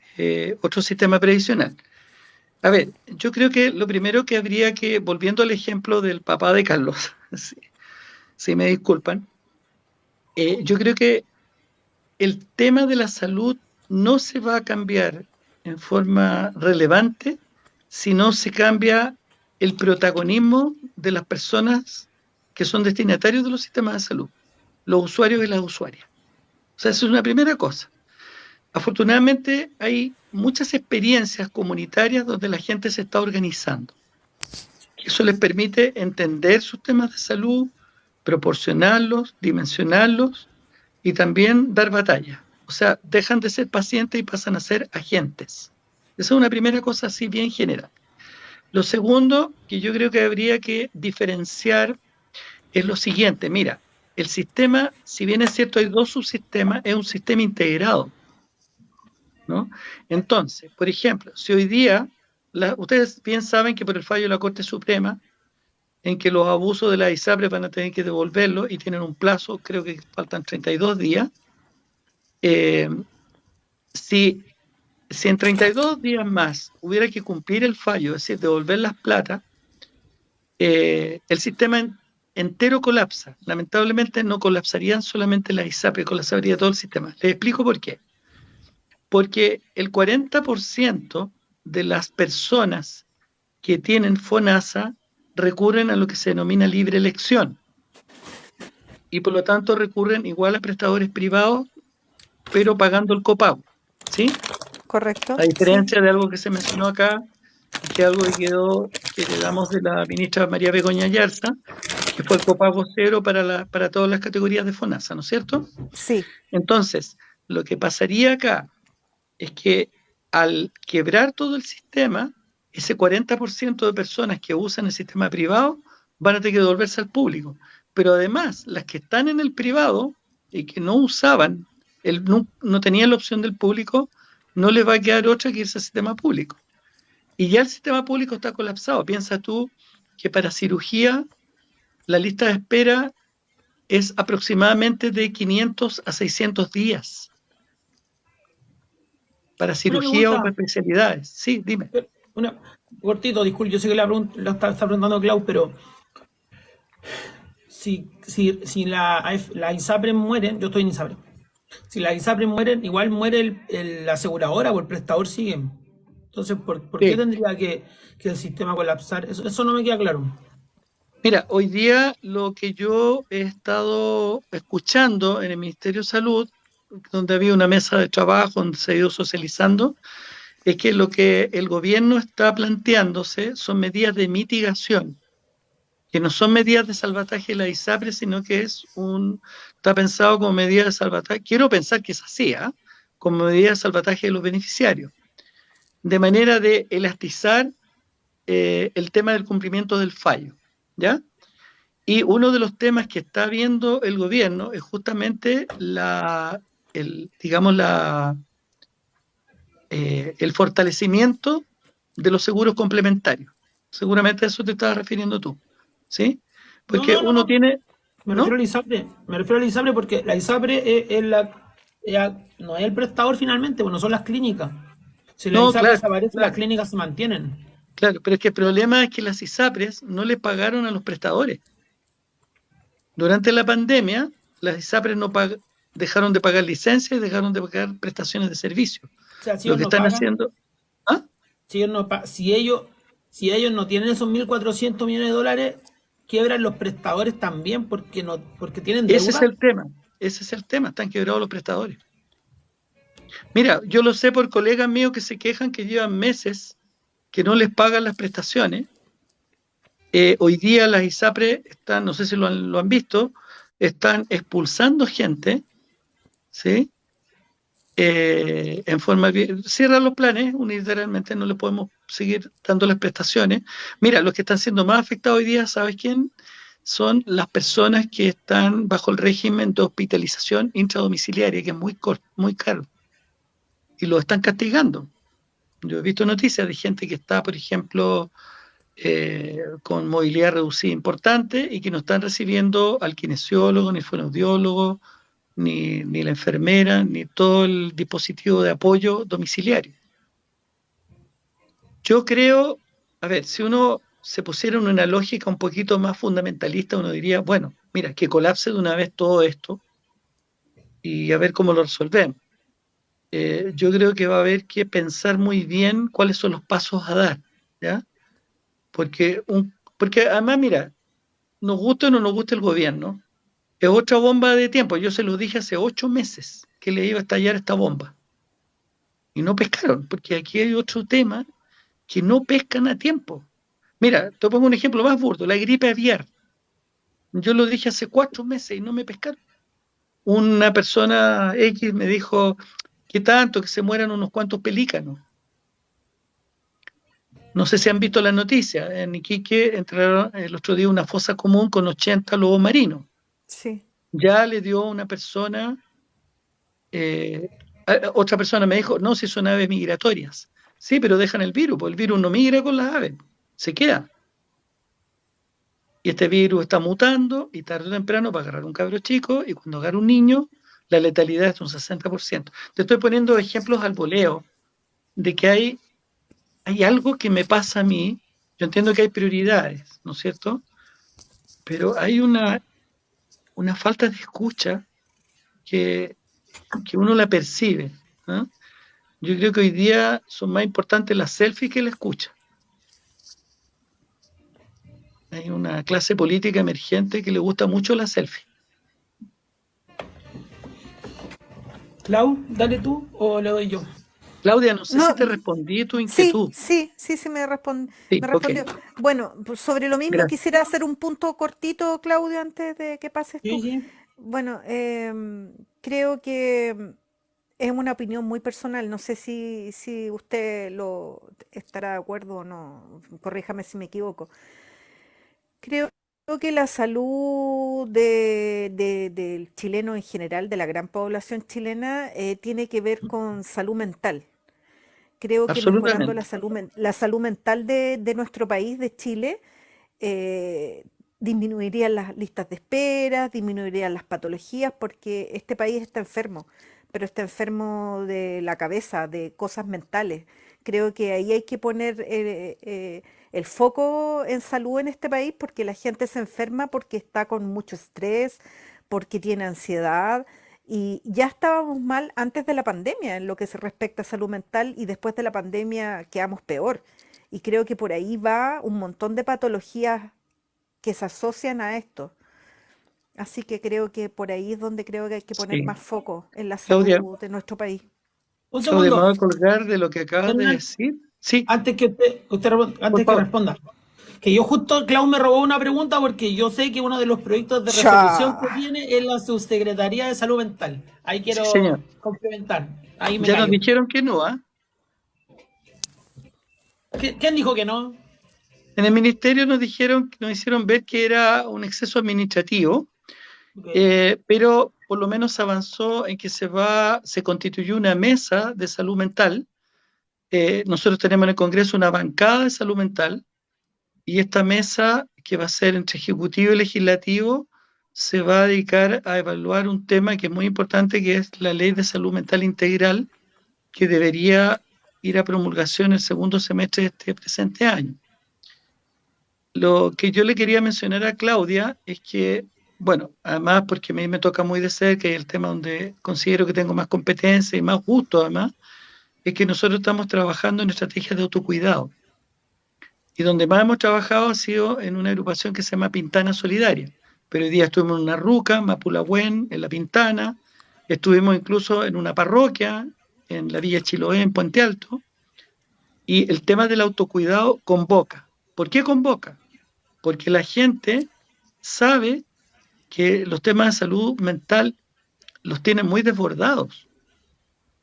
otro sistema previsional. A ver, yo creo que lo primero que habría que, volviendo al ejemplo del papá de Carlos, si me disculpan, yo creo que el tema de la salud no se va a cambiar en forma relevante si no se cambia el protagonismo de las personas que son destinatarios de los sistemas de salud, los usuarios y las usuarias. O sea, eso es una primera cosa. Afortunadamente hay muchas experiencias comunitarias donde la gente se está organizando. Eso les permite entender sus temas de salud, proporcionarlos, dimensionarlos y también dar batalla. O sea, dejan de ser pacientes y pasan a ser agentes. Esa es una primera cosa así bien general. Lo segundo que yo creo que habría que diferenciar es lo siguiente. Mira, el sistema, si bien es cierto hay dos subsistemas, es un sistema integrado, ¿no? Entonces, por ejemplo, si hoy día, ustedes bien saben que por el fallo de la Corte Suprema, en que los abusos de la ISAPRE van a tener que devolverlo y tienen un plazo, creo que faltan 32 días, si en 32 días más hubiera que cumplir el fallo, es decir, devolver las plata, el sistema entero colapsa. Lamentablemente no colapsarían solamente las ISAPRE, colapsaría todo el sistema. Les explico por qué. Porque el 40% de las personas que tienen FONASA recurren a lo que se denomina libre elección y por lo tanto recurren igual a prestadores privados, pero pagando el copago, ¿sí? ¿Correcto? A diferencia de algo que se mencionó acá, que algo que heredamos de la ministra María Begoña Yarza, que fue el copago cero para todas las categorías de FONASA, ¿no es cierto? Sí. Entonces, lo que pasaría acá es que al quebrar todo el sistema, ese 40% de personas que usan el sistema privado van a tener que devolverse al público. Pero además, las que están en el privado y que no usaban, no tenían la opción del público, no les va a quedar otra que irse al sistema público. Y ya el sistema público está colapsado. Piensa tú que para cirugía la lista de espera es aproximadamente de 500 a 600 días para cirugía o para especialidades. Sí, dime. Cortito, disculpe, yo sé que la está preguntando Clau, pero si la ISAPRE mueren, yo estoy en ISAPRE, si las ISAPRE mueren, igual muere la aseguradora o el prestador sigue. Entonces, ¿por qué tendría que el sistema colapsar? Eso no me queda claro. Mira, hoy día lo que yo he estado escuchando en el Ministerio de Salud, donde había una mesa de trabajo donde se ha ido socializando, es que lo que el gobierno está planteándose son medidas de mitigación, que no son medidas de salvataje de la ISAPRE, sino que está pensado como medida de salvataje, quiero pensar que es así, ¿ah? Como medida de salvataje de los beneficiarios, de manera de elastizar el tema del cumplimiento del fallo, ¿ya? Y uno de los temas que está viendo el gobierno es justamente digamos, el fortalecimiento de los seguros complementarios. Seguramente a eso te estabas refiriendo tú, ¿sí? No, Porque no, no, uno no. tiene, Me ¿no? refiero a la ISAPRE. Me refiero a la ISAPRE porque la ISAPRE no es el prestador finalmente, bueno, son las clínicas. Si la No, ISAPRE claro, desaparece, las claro, clínicas se mantienen. claro, pero es que el problema es que las ISAPRES no le pagaron a los prestadores. Durante la pandemia, las ISAPRES dejaron de pagar licencias y dejaron de pagar prestaciones de servicio. O sea, si Lo ellos que no están pagan, haciendo, ¿ah? si ellos no tienen esos 1.400 millones de dólares, quiebran los prestadores también porque tienen Ese es deuda. el tema, ese es el tema, están quebrados los prestadores. Mira, yo lo sé por colegas míos que se quejan que llevan meses que no les pagan las prestaciones. Hoy día las ISAPRE están, no sé si lo han visto, están expulsando gente, ¿sí? En forma, cierran los planes, unilateralmente no le podemos seguir dando las prestaciones. Mira, los que están siendo más afectados hoy día, ¿sabes quién? Son las personas que están bajo el régimen de hospitalización intradomiciliaria, que es muy caro, y lo están castigando. Yo he visto noticias de gente que está, por ejemplo, con movilidad reducida importante y que no están recibiendo al kinesiólogo, ni el fonoaudiólogo, ni la enfermera, ni todo el dispositivo de apoyo domiciliario. Yo creo, a ver, si uno se pusiera en una lógica un poquito más fundamentalista, uno diría, bueno, mira, que colapse de una vez todo esto y a ver cómo lo resolvemos. Yo creo que va a haber que pensar muy bien cuáles son los pasos a dar, ¿ya? Porque además, mira, nos gusta o no nos gusta el gobierno, es otra bomba de tiempo. Yo se lo dije hace 8 meses que le iba a estallar esta bomba y no pescaron, porque aquí hay otro tema que no pescan a tiempo. Mira, te pongo un ejemplo más burdo, la gripe aviar. Yo lo dije hace 4 meses y no me pescaron. Una persona X me dijo, ¿qué tanto? Que se mueran unos cuantos pelícanos. No sé si han visto la noticia. En Iquique entraron el otro día una fosa común con 80 lobos marinos. Sí. Ya le dio una persona, eh, otra persona me dijo, no, si son aves migratorias. Sí, pero dejan el virus, porque el virus no migra con las aves, se queda. Y este virus está mutando y tarde o temprano va a agarrar un cabro chico y cuando agarra un niño, la letalidad es de un 60%. Te estoy poniendo ejemplos al voleo de que hay algo que me pasa a mí. Yo entiendo que hay prioridades, ¿no es cierto? Pero hay una falta de escucha que uno la percibe, ¿no? Yo creo que hoy día son más importantes las selfies que la escucha. Hay una clase política emergente que le gusta mucho la selfie. Clau, dale tú o le doy yo. Claudia, no sé No, si te respondí tu sí, inquietud. sí, sí, sí, Sí, me ok, respondió. Bueno, pues sobre lo mismo gracias. quisiera hacer un punto cortito, Claudio, antes de que pases Sí, tú. sí. Bueno, creo que es una opinión muy personal. No sé si usted lo estará de acuerdo o no. Corríjame si me equivoco. Creo que la salud del chileno en general, de la gran población chilena, tiene que ver con salud mental. Creo que mejorando Absolutamente. la salud mental de nuestro país, de Chile, eh, disminuirían las listas de espera, disminuirían las patologías, porque este país está enfermo, pero está enfermo de la cabeza, de cosas mentales. Creo que ahí hay que poner el foco en salud en este país, porque la gente se enferma porque está con mucho estrés, porque tiene ansiedad. Y ya estábamos mal antes de la pandemia en lo que se respecta a salud mental y después de la pandemia quedamos peor. Y creo que por ahí va un montón de patologías que se asocian a esto. Así que creo que por ahí es donde creo que hay que poner Sí. más foco en la Claudia, salud de nuestro país. Un Claudia, me voy a segundo, colgar de lo que acabas de Hernán, decir. Sí, antes que por antes que favor. responda. Que yo justo, Clau me robó una pregunta porque yo sé que uno de los proyectos de resolución que ¡Cha! tiene es la Subsecretaría de Salud Mental. Ahí Sí, señor. quiero complementar. Ahí me Ya nos callo. dijeron que no, ¿ah? ¿Quién dijo que no? En el ministerio nos dijeron, nos hicieron ver que era un exceso administrativo, Ok. pero por lo menos avanzó en que se constituyó una mesa de salud mental. Nosotros tenemos en el Congreso una bancada de salud mental y esta mesa, que va a ser entre ejecutivo y legislativo, se va a dedicar a evaluar un tema que es muy importante, que es la ley de salud mental integral, que debería ir a promulgación el segundo semestre de este presente año. Lo que yo le quería mencionar a Claudia es que, bueno, además porque a mí me toca muy de cerca y el tema donde considero que tengo más competencia y más gusto además, es que nosotros estamos trabajando en estrategias de autocuidado. Y donde más hemos trabajado ha sido en una agrupación que se llama Pintana Solidaria. Pero hoy día estuvimos en una ruca, Mapulahuen, en La Pintana, estuvimos incluso en una parroquia, en la Villa Chiloé, en Puente Alto, y el tema del autocuidado convoca. ¿Por qué convoca? Porque la gente sabe que los temas de salud mental los tienen muy desbordados.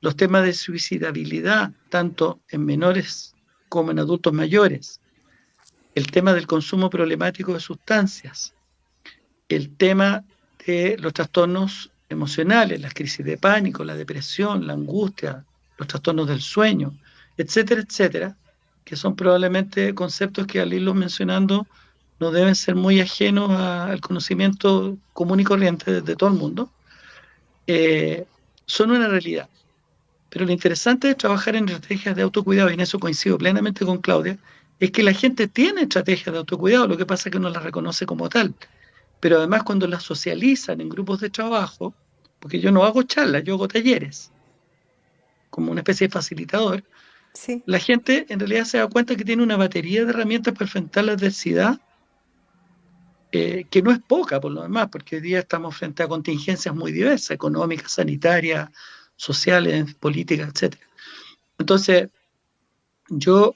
Los temas de suicidabilidad, tanto en menores como en adultos mayores. El tema del consumo problemático de sustancias. El tema de los trastornos emocionales, las crisis de pánico, la depresión, la angustia, los trastornos del sueño, etcétera, etcétera, que son probablemente conceptos que al irlos mencionando no deben ser muy ajenos al conocimiento común y corriente de todo el mundo, son una realidad. Pero lo interesante de trabajar en estrategias de autocuidado, y en eso coincido plenamente con Claudia, es que la gente tiene estrategias de autocuidado, lo que pasa es que no las reconoce como tal. Pero además cuando las socializan en grupos de trabajo, porque yo no hago charlas, yo hago talleres, como una especie de facilitador, Sí, la gente en realidad se da cuenta que tiene una batería de herramientas para enfrentar la adversidad, que no es poca por lo demás, porque hoy día estamos frente a contingencias muy diversas, económicas, sanitarias, sociales, políticas, etc. Entonces, yo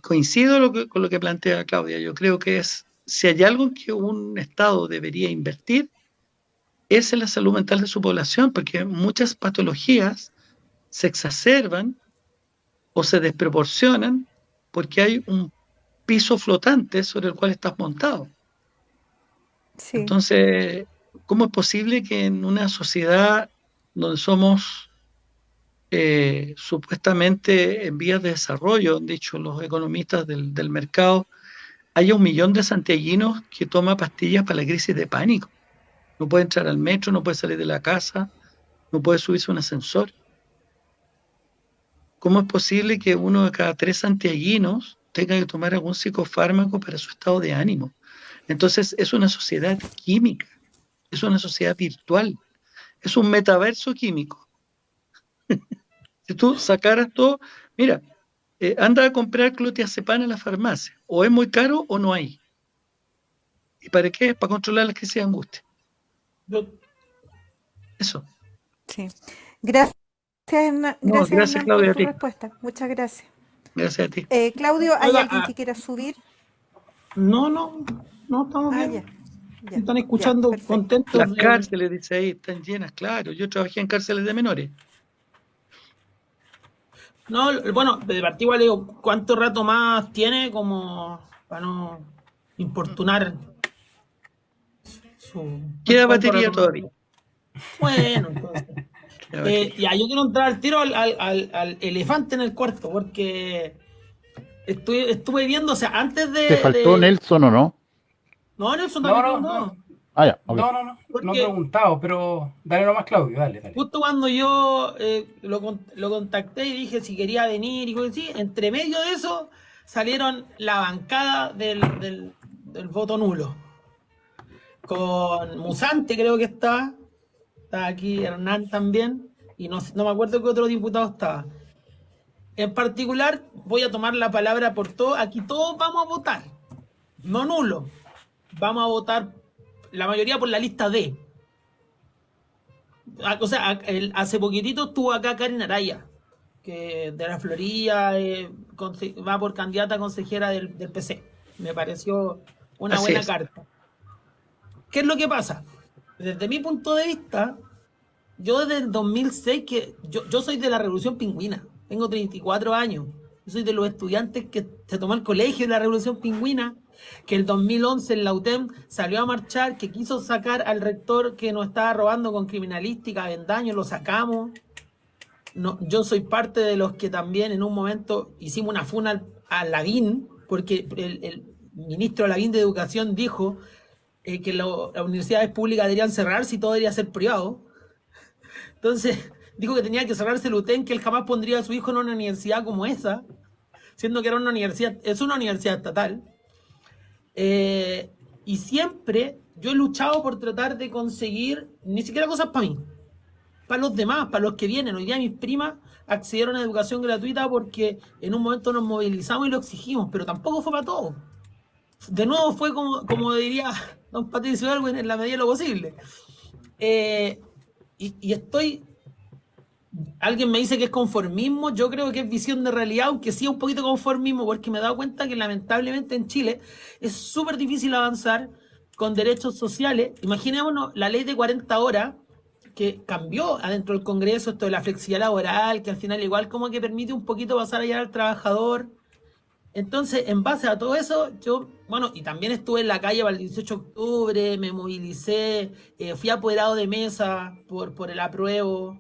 coincido con lo que plantea Claudia. Yo creo que si hay algo en que un Estado debería invertir, es en la salud mental de su población, porque muchas patologías se exacerban o se desproporcionan porque hay un piso flotante sobre el cual estás montado. sí. Entonces, ¿cómo es posible que en una sociedad donde somos supuestamente en vías de desarrollo, han dicho los economistas del mercado, haya 1 millón de santiaguinos que toma pastillas para la crisis de pánico? No puede entrar al metro, no puede salir de la casa, no puede subirse a un ascensor. ¿Cómo es posible que uno de cada 3 santiaguinos tenga que tomar algún psicofármaco para su estado de ánimo? Entonces es una sociedad química, es una sociedad virtual, es un metaverso químico. Si tú sacaras todo, mira, anda a comprar clonazepam en la farmacia, o es muy caro o no hay. ¿Y para qué? Para controlar las crisis de angustia. Yo- Eso. Sí. Gracias, No, gracias gracias Hernán, Claudia por a tu ti. respuesta. Muchas gracias. Gracias a ti. Claudio, ¿hay Oiga, alguien que quiera subir? no, estamos Ah, bien. ya, Están ya, escuchando perfecto. contentos. Las cárceles, dice ahí, están llenas, claro. Yo trabajé en cárceles de menores. No, bueno, de partida igual le digo, ¿cuánto rato más tiene como para no importunar su... Queda ¿cuánto batería rato más? todavía. Bueno, entonces. Queda batería. Ya, yo quiero entrar al tiro al elefante en el cuarto, porque estuve viendo, o sea, antes ¿Te faltó Nelson o no? No, Nelson No, también no, preguntó. no. Ah, ya, ok. No he Porque preguntado, pero dale nomás, Claudio, dale. justo cuando yo lo contacté y dije si quería venir y cosas así, entre medio de eso salieron la bancada del voto nulo. Con Musante creo que está aquí Hernán también, y no me acuerdo qué otro diputado estaba. En particular, voy a tomar la palabra por todo, aquí todos vamos a votar, no nulo. vamos a votar la mayoría por la lista D. O sea, hace poquitito estuvo acá Karen Araya, que de la Florida va por candidata a consejera del PC. Me pareció una Así buena es. carta. ¿Qué es lo que pasa? Desde mi punto de vista, yo desde el 2006, yo soy de la Revolución Pingüina, tengo 34 años, yo soy de los estudiantes que se tomó el colegio de la Revolución Pingüina, que el 2011 en la UTEM salió a marchar, que quiso sacar al rector que nos estaba robando con criminalística, Avendaño, lo sacamos. No, yo soy parte de los que también en un momento hicimos una funa a Lavín, porque el ministro Lavín de Educación dijo que las universidades públicas deberían cerrarse y todo debería ser privado. Entonces, dijo que tenía que cerrarse el UTEN, que él jamás pondría a su hijo en una universidad como esa, siendo que era una universidad, es una universidad estatal. Y siempre yo he luchado por tratar de conseguir ni siquiera cosas para mí, para los demás, para los que vienen. Hoy día mis primas accedieron a educación gratuita porque en un momento nos movilizamos y lo exigimos, pero tampoco fue para todos. De nuevo fue como diría don Patricio Erwin, en la medida de lo posible. Y estoy... Alguien me dice que es conformismo, yo creo que es visión de realidad, aunque sí un poquito conformismo, porque me he dado cuenta que lamentablemente en Chile es súper difícil avanzar con derechos sociales. Imaginémonos la ley de 40 horas que cambió adentro del Congreso, esto de la flexibilidad laboral, que al final igual como que permite un poquito pasar allá al trabajador. Entonces, en base a todo eso, yo, bueno, y también estuve en la calle para el 18 de octubre, me movilicé, fui apoderado de mesa por el apruebo.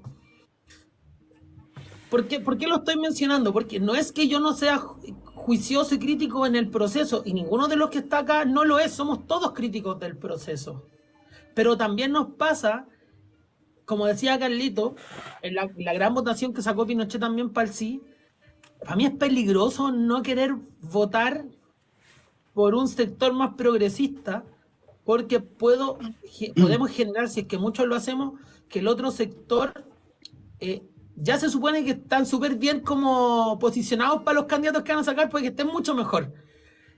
¿Por qué lo estoy mencionando? Porque no es que yo no sea juicioso y crítico en el proceso, y ninguno de los que está acá no lo es, somos todos críticos del proceso. Pero también nos pasa, como decía Carlito, en la gran votación que sacó Pinochet también para el sí, para mí es peligroso no querer votar por un sector más progresista, porque podemos generar, si es que muchos lo hacemos, que el otro sector ya se supone que están súper bien como posicionados para los candidatos que van a sacar, porque estén mucho mejor.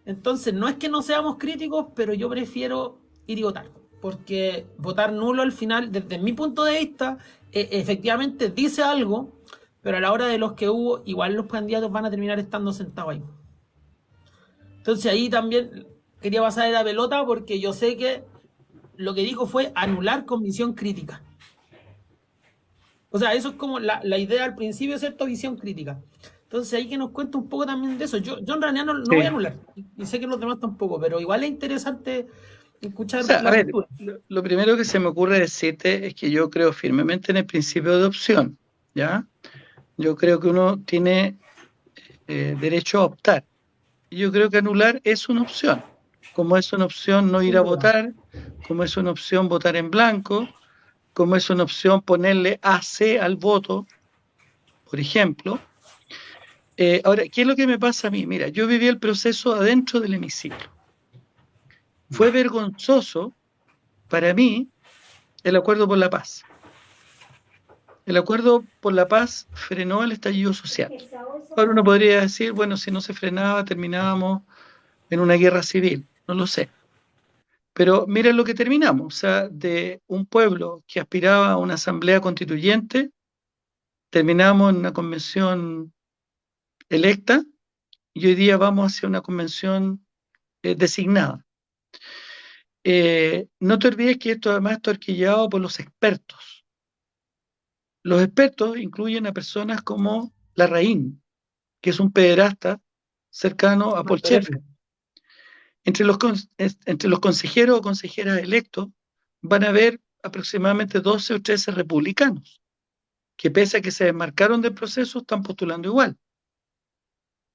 Entonces, no es que no seamos críticos, pero yo prefiero ir y votar, porque votar nulo al final, desde mi punto de vista, efectivamente dice algo, pero a la hora de los que hubo, igual los candidatos van a terminar estando sentados ahí. Entonces ahí también quería pasar la pelota, porque yo sé que lo que dijo fue anular con visión crítica. O sea, eso es como la idea al principio, ¿cierto? Visión crítica. Entonces ahí que nos cuenta un poco también de eso. Yo en realidad no Sí. voy a anular, y sé que los demás tampoco, pero igual es interesante escuchar O sea, la a ver, postura. lo primero que se me ocurre decirte es que yo creo firmemente en el principio de opción, ¿ya? Yo creo que uno tiene derecho a optar. Y yo creo que anular es una opción. Como es una opción no ir Sin a duda. votar, como es una opción votar en blanco, como es una opción ponerle AC al voto, por ejemplo. Ahora, ¿qué es lo que me pasa a mí? Mira, yo viví el proceso adentro del hemiciclo. Fue vergonzoso para mí el acuerdo por la paz. El acuerdo por la paz frenó el estallido social. Ahora uno podría decir, bueno, si no se frenaba, terminábamos en una guerra civil. No lo sé. Pero mira lo que terminamos. O sea, de un pueblo que aspiraba a una asamblea constituyente, terminamos en una convención electa y hoy día vamos hacia una convención designada. No te olvides que esto además está arquillado por los expertos. Los expertos incluyen a personas como Larraín, que es un pederasta cercano a Paul Schaeffer. Entre los consejeros o consejeras electos van a haber aproximadamente 12 o 13 republicanos, que pese a que se desmarcaron del proceso, están postulando igual.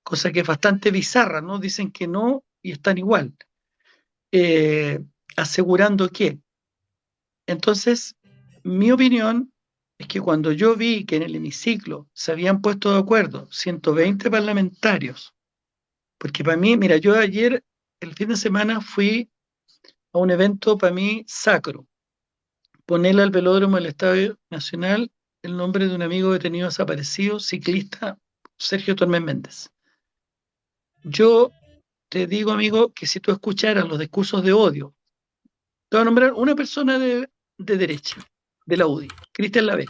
Cosa que es bastante bizarra, ¿no? Dicen que no y están igual. Asegurando que. Entonces, mi opinión es que cuando yo vi que en el hemiciclo se habían puesto de acuerdo 120 parlamentarios, porque para mí, mira, yo ayer, el fin de semana, fui a un evento para mí sacro, ponerle al velódromo del Estadio Nacional el nombre de un amigo detenido desaparecido, ciclista, Sergio Tormes Méndez. Yo te digo, amigo, que si tú escucharas los discursos de odio, te voy a nombrar una persona de derecha, de la UDI, Cristian Lavé,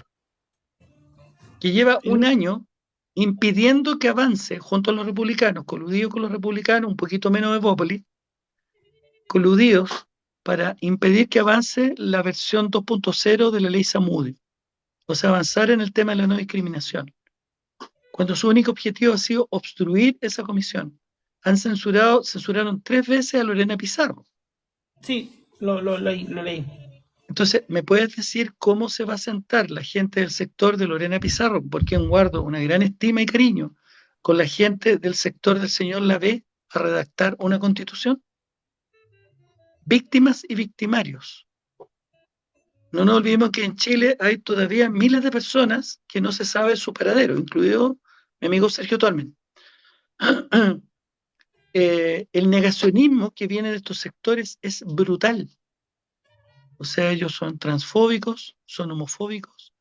que lleva un año impidiendo que avance junto a los republicanos, coludido con los republicanos, un poquito menos de Bópoli, coludidos para impedir que avance la versión 2.0 de la ley Samudi, o sea, avanzar en el tema de la no discriminación, cuando su único objetivo ha sido obstruir esa comisión. Censuraron 3 veces a Lorena Pizarro. Sí, lo leí. Entonces, ¿me puedes decir cómo se va a sentar la gente del sector de Lorena Pizarro? Porque guardo una gran estima y cariño con la gente del sector del señor Lavé a redactar una constitución. Víctimas y victimarios. No nos olvidemos que en Chile hay todavía miles de personas que no se sabe su paradero, incluido mi amigo Sergio Tolmen. El negacionismo que viene de estos sectores es brutal. O sea, ellos son transfóbicos, son homofóbicos.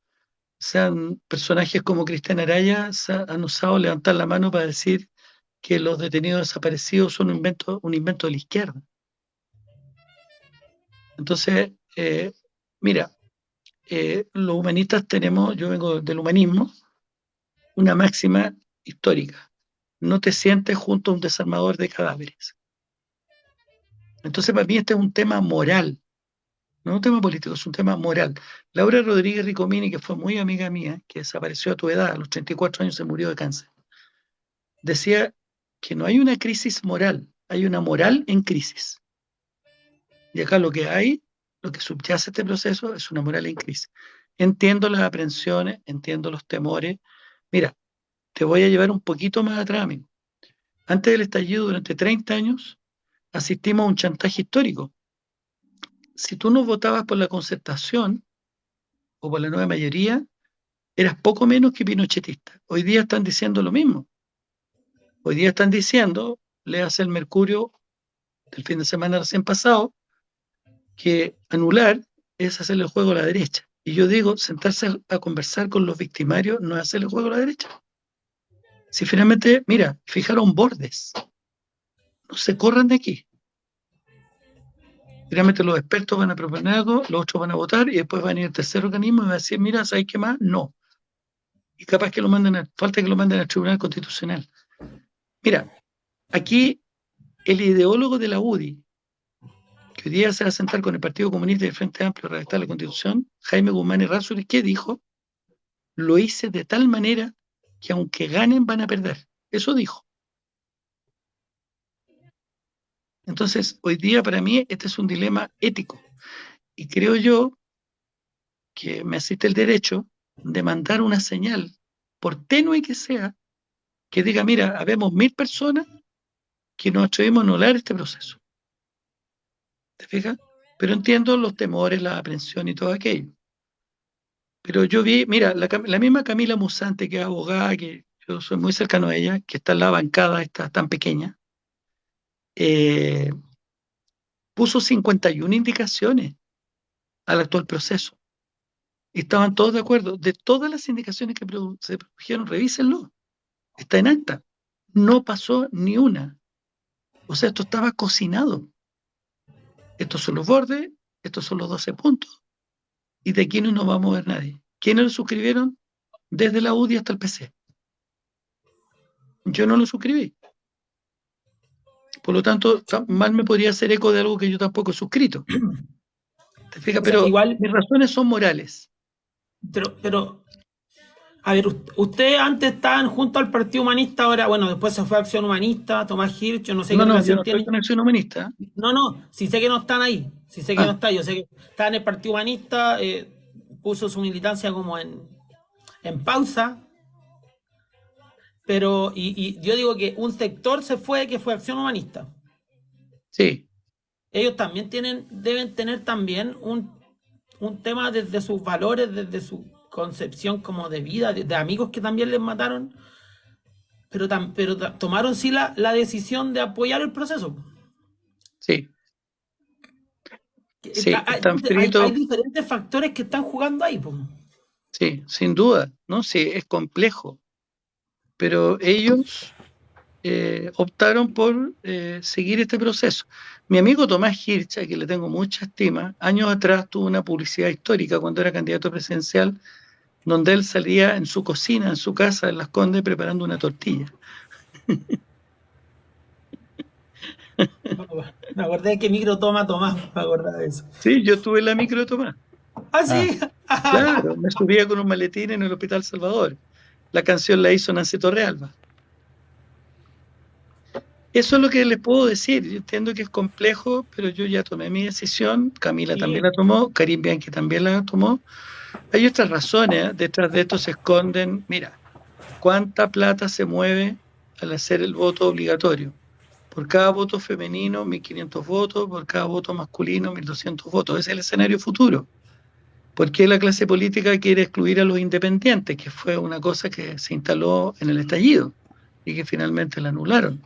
Sean personajes como Cristian Araya han osado levantar la mano para decir que los detenidos desaparecidos son un invento de la izquierda. Entonces, mira, los humanistas tenemos, yo vengo del humanismo, una máxima histórica: no te sientes junto a un desarmador de cadáveres. Entonces, para mí este es un tema moral, no un tema político, es un tema moral. Laura Rodríguez Ricomini, que fue muy amiga mía, que desapareció a tu edad, a los 34 años se murió de cáncer, decía que no hay una crisis moral, hay una moral en crisis. Y acá lo que subyace este proceso es una moral en crisis. Entiendo las aprensiones, entiendo los temores. Mira, te voy a llevar un poquito más atrás, amigo. Antes del estallido, durante 30 años, asistimos a un chantaje histórico. Si tú no votabas por la concertación o por la nueva mayoría, eras poco menos que pinochetista. Hoy día están diciendo lo mismo. Hoy día están diciendo, léase el Mercurio del fin de semana recién pasado, que anular es hacerle el juego a la derecha. Y yo digo, sentarse a conversar con los victimarios no es hacerle el juego a la derecha. Si finalmente, mira, fijaron bordes, no se corran de aquí. Finalmente los expertos van a proponer algo, los otros van a votar y después va a venir el tercer organismo y va a decir, mira, ¿sabes qué más? No. Y capaz que falta que lo manden al Tribunal Constitucional. Mira, aquí el ideólogo de la UDI, que hoy día se va a sentar con el Partido Comunista y el Frente Amplio a redactar la Constitución, Jaime Guzmán Errázuriz, ¿qué dijo? Lo hice de tal manera que aunque ganen van a perder. Eso dijo. Entonces, hoy día para mí este es un dilema ético. Y creo yo que me asiste el derecho de mandar una señal, por tenue que sea, que diga, mira, habemos 1000 personas que nos atrevimos a anular este proceso. ¿Te fijas? Pero entiendo los temores, la aprensión y todo aquello. Pero yo vi, mira, la misma Camila Musante, que es abogada, que yo soy muy cercano a ella, que está en la bancada, está tan pequeña, puso 51 indicaciones al actual proceso. Y estaban todos de acuerdo. De todas las indicaciones que se produjeron, revísenlo. Está en acta. No pasó ni una. O sea, esto estaba cocinado. Estos son los bordes, estos son los 12 puntos, y de aquí no nos va a mover nadie. ¿Quiénes lo suscribieron? Desde la UDI hasta el PC. Yo no lo suscribí. Por lo tanto, mal me podría hacer eco de algo que yo tampoco he suscrito. ¿Te fijas? O sea, Pero igual, mis razones son morales. pero a ver, usted antes estaban junto al Partido Humanista, ahora, bueno, después se fue a Acción Humanista, Tomás Hirsch, yo no sé qué Yo relación no tiene. estoy con Acción Humanista. No, sí sé que no están ahí, sí sé que no está, yo sé que está en el Partido Humanista, puso su militancia como en pausa, pero, y yo digo que un sector se fue, que fue Acción Humanista. Sí. Ellos también deben tener también un tema desde sus valores, desde su concepción como de vida, de amigos que también les mataron, pero tomaron sí la decisión de apoyar el proceso. Sí. Sí, hay diferentes factores que están jugando ahí. Sí, sin duda, ¿no? Sí, es complejo. Pero ellos optaron por seguir este proceso. Mi amigo Tomás Hirsch, a quien le tengo mucha estima, años atrás tuvo una publicidad histórica cuando era candidato presidencial, donde él salía en su cocina, en su casa, en Las Condes, preparando una tortilla. Me acordé de que micro toma Tomás, me acordé de eso. Sí, yo tuve la micro de Tomás. Ah, sí. Claro, me subía con un maletín en el Hospital Salvador. La canción la hizo Nancy Torrealba. Eso es lo que les puedo decir. Yo entiendo que es complejo, pero yo ya tomé mi decisión. Camila Sí. también la tomó, Karim Bianchi también la tomó. Hay otras razones, ¿eh? Detrás de esto se esconden, mira, cuánta plata se mueve al hacer el voto obligatorio. Por cada voto femenino, 1.500 votos, por cada voto masculino, 1.200 votos. Ese es el escenario futuro. ¿Por qué la clase política quiere excluir a los independientes? Que fue una cosa que se instaló en el estallido y que finalmente la anularon.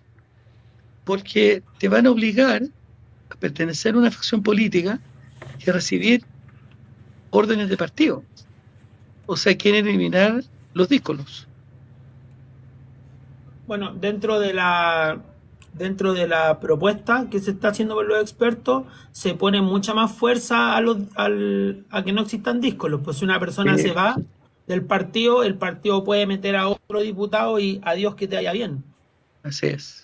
Porque te van a obligar a pertenecer a una facción política y a recibir órdenes de partido. O sea, quieren eliminar los díscolos. Bueno, dentro de la propuesta que se está haciendo por los expertos, se pone mucha más fuerza a que no existan díscolos. Pues si una persona se va del partido, el partido puede meter a otro diputado y adiós que te vaya bien. Así es.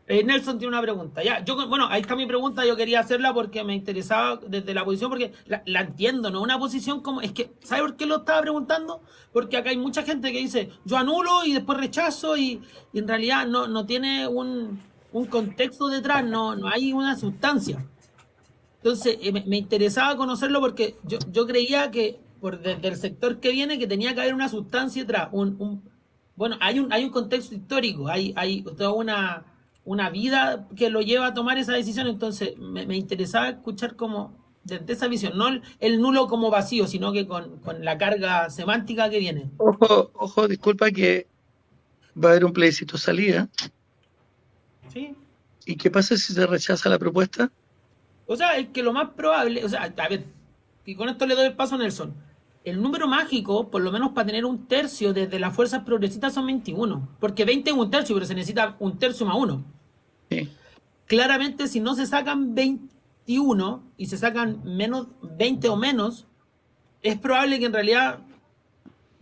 Nelson tiene una pregunta. Ya, bueno, ahí está mi pregunta. Yo quería hacerla porque me interesaba desde la posición, porque la entiendo, ¿no? Una posición como. Es que, ¿sabe por qué lo estaba preguntando? Porque acá hay mucha gente que dice, yo anulo y después rechazo, y en realidad no tiene un contexto detrás, no hay una sustancia. Entonces, me interesaba conocerlo porque yo creía que, desde el sector que viene, que tenía que haber una sustancia detrás. Bueno, hay un contexto histórico, hay toda una vida que lo lleva a tomar esa decisión. Entonces me interesaba escuchar como desde esa visión, no el nulo como vacío, sino que con la carga semántica que viene. Ojo, disculpa que va a haber un plebiscito salida. ¿Sí? ¿Y qué pasa si se rechaza la propuesta? O sea, es que lo más probable, o sea, a ver, y con esto le doy el paso a Nelson. El número mágico, por lo menos para tener un tercio desde las fuerzas progresistas, son 21. Porque 20 es un tercio, pero se necesita un tercio más uno. Sí. Claramente, si no se sacan 21 y se sacan menos 20 o menos, es probable que en realidad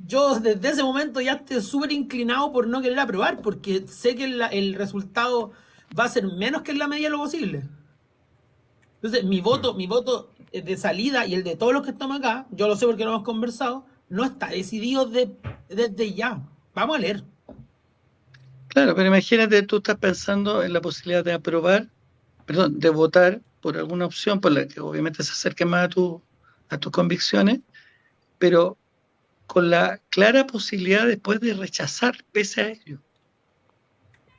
yo desde ese momento ya esté súper inclinado por no querer aprobar, porque sé que el resultado va a ser menos que en la medida de lo posible. Entonces, mi voto de salida y el de todos los que estamos acá, yo lo sé porque lo hemos conversado, no está decidido desde ya. Vamos a leer. Claro, pero imagínate, tú estás pensando en la posibilidad de de votar por alguna opción por la que obviamente se acerque más a tus convicciones, pero con la clara posibilidad después de rechazar pese a ello.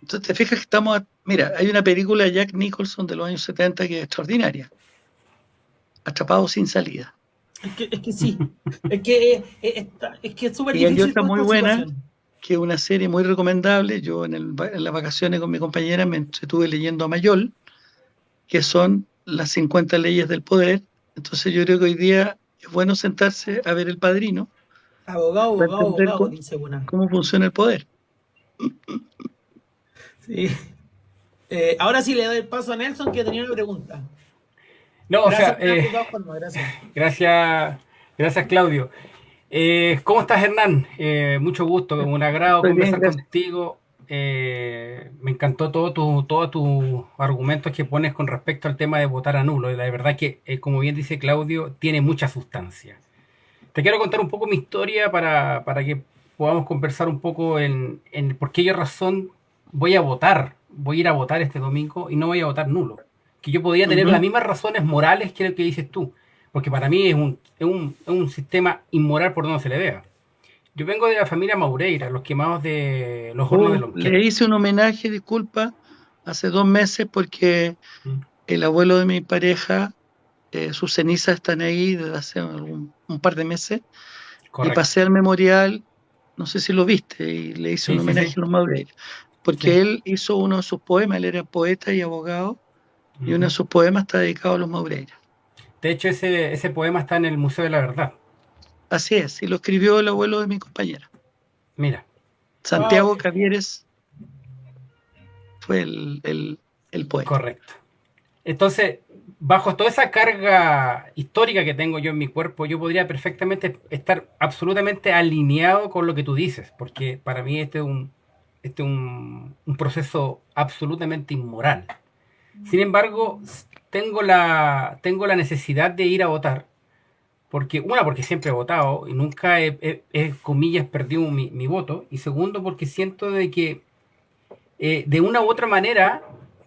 Entonces te fijas que mira, hay una película de Jack Nicholson de los años 70 que es extraordinaria. Atrapado sin salida. Es que sí. Es que es súper difícil. Y hay otra muy buena, situación. que es una serie muy recomendable. Yo en las vacaciones con mi compañera me estuve leyendo a Mayol, que son las 50 leyes del poder. Entonces yo creo que hoy día es bueno sentarse a ver El Padrino. Abogado, dice una. Cómo funciona el poder. Sí. Ahora sí le doy el paso a Nelson, que tenía una pregunta. No, Gracias, gracias Claudio. ¿Cómo estás, Hernán? Mucho gusto, un agrado conversar contigo. Me encantó todos tus argumentos que pones con respecto al tema de votar a nulo. La verdad que, como bien dice Claudio, tiene mucha sustancia. Te quiero contar un poco mi historia para que podamos conversar un poco en por qué razón voy a ir a votar este domingo y no voy a votar nulo. Que yo podría tener las mismas razones morales que lo que dices tú, porque para mí es un sistema inmoral por donde se le vea. Yo vengo de la familia Maureira, los quemados de los hornos de Lonquén. Le hice un homenaje, disculpa, hace 2 meses porque el abuelo de mi pareja, sus cenizas están ahí desde hace un par de meses. Correcto. Y pasé al memorial, no sé si lo viste, y le hice un homenaje a los Maureira, porque él hizo uno de sus poemas, él era poeta y abogado, y uno de sus poemas está dedicado a los Maureira. De hecho, ese poema está en el Museo de la Verdad. Así es, y lo escribió el abuelo de mi compañera. Mira. Santiago Cavieres fue el poeta. Correcto. Entonces, bajo toda esa carga histórica que tengo yo en mi cuerpo, yo podría perfectamente estar absolutamente alineado con lo que tú dices, porque para mí este es un proceso absolutamente inmoral. Sin embargo, tengo la necesidad de ir a votar, porque siempre he votado y nunca comillas, perdido mi voto, y segundo, porque siento de que de una u otra manera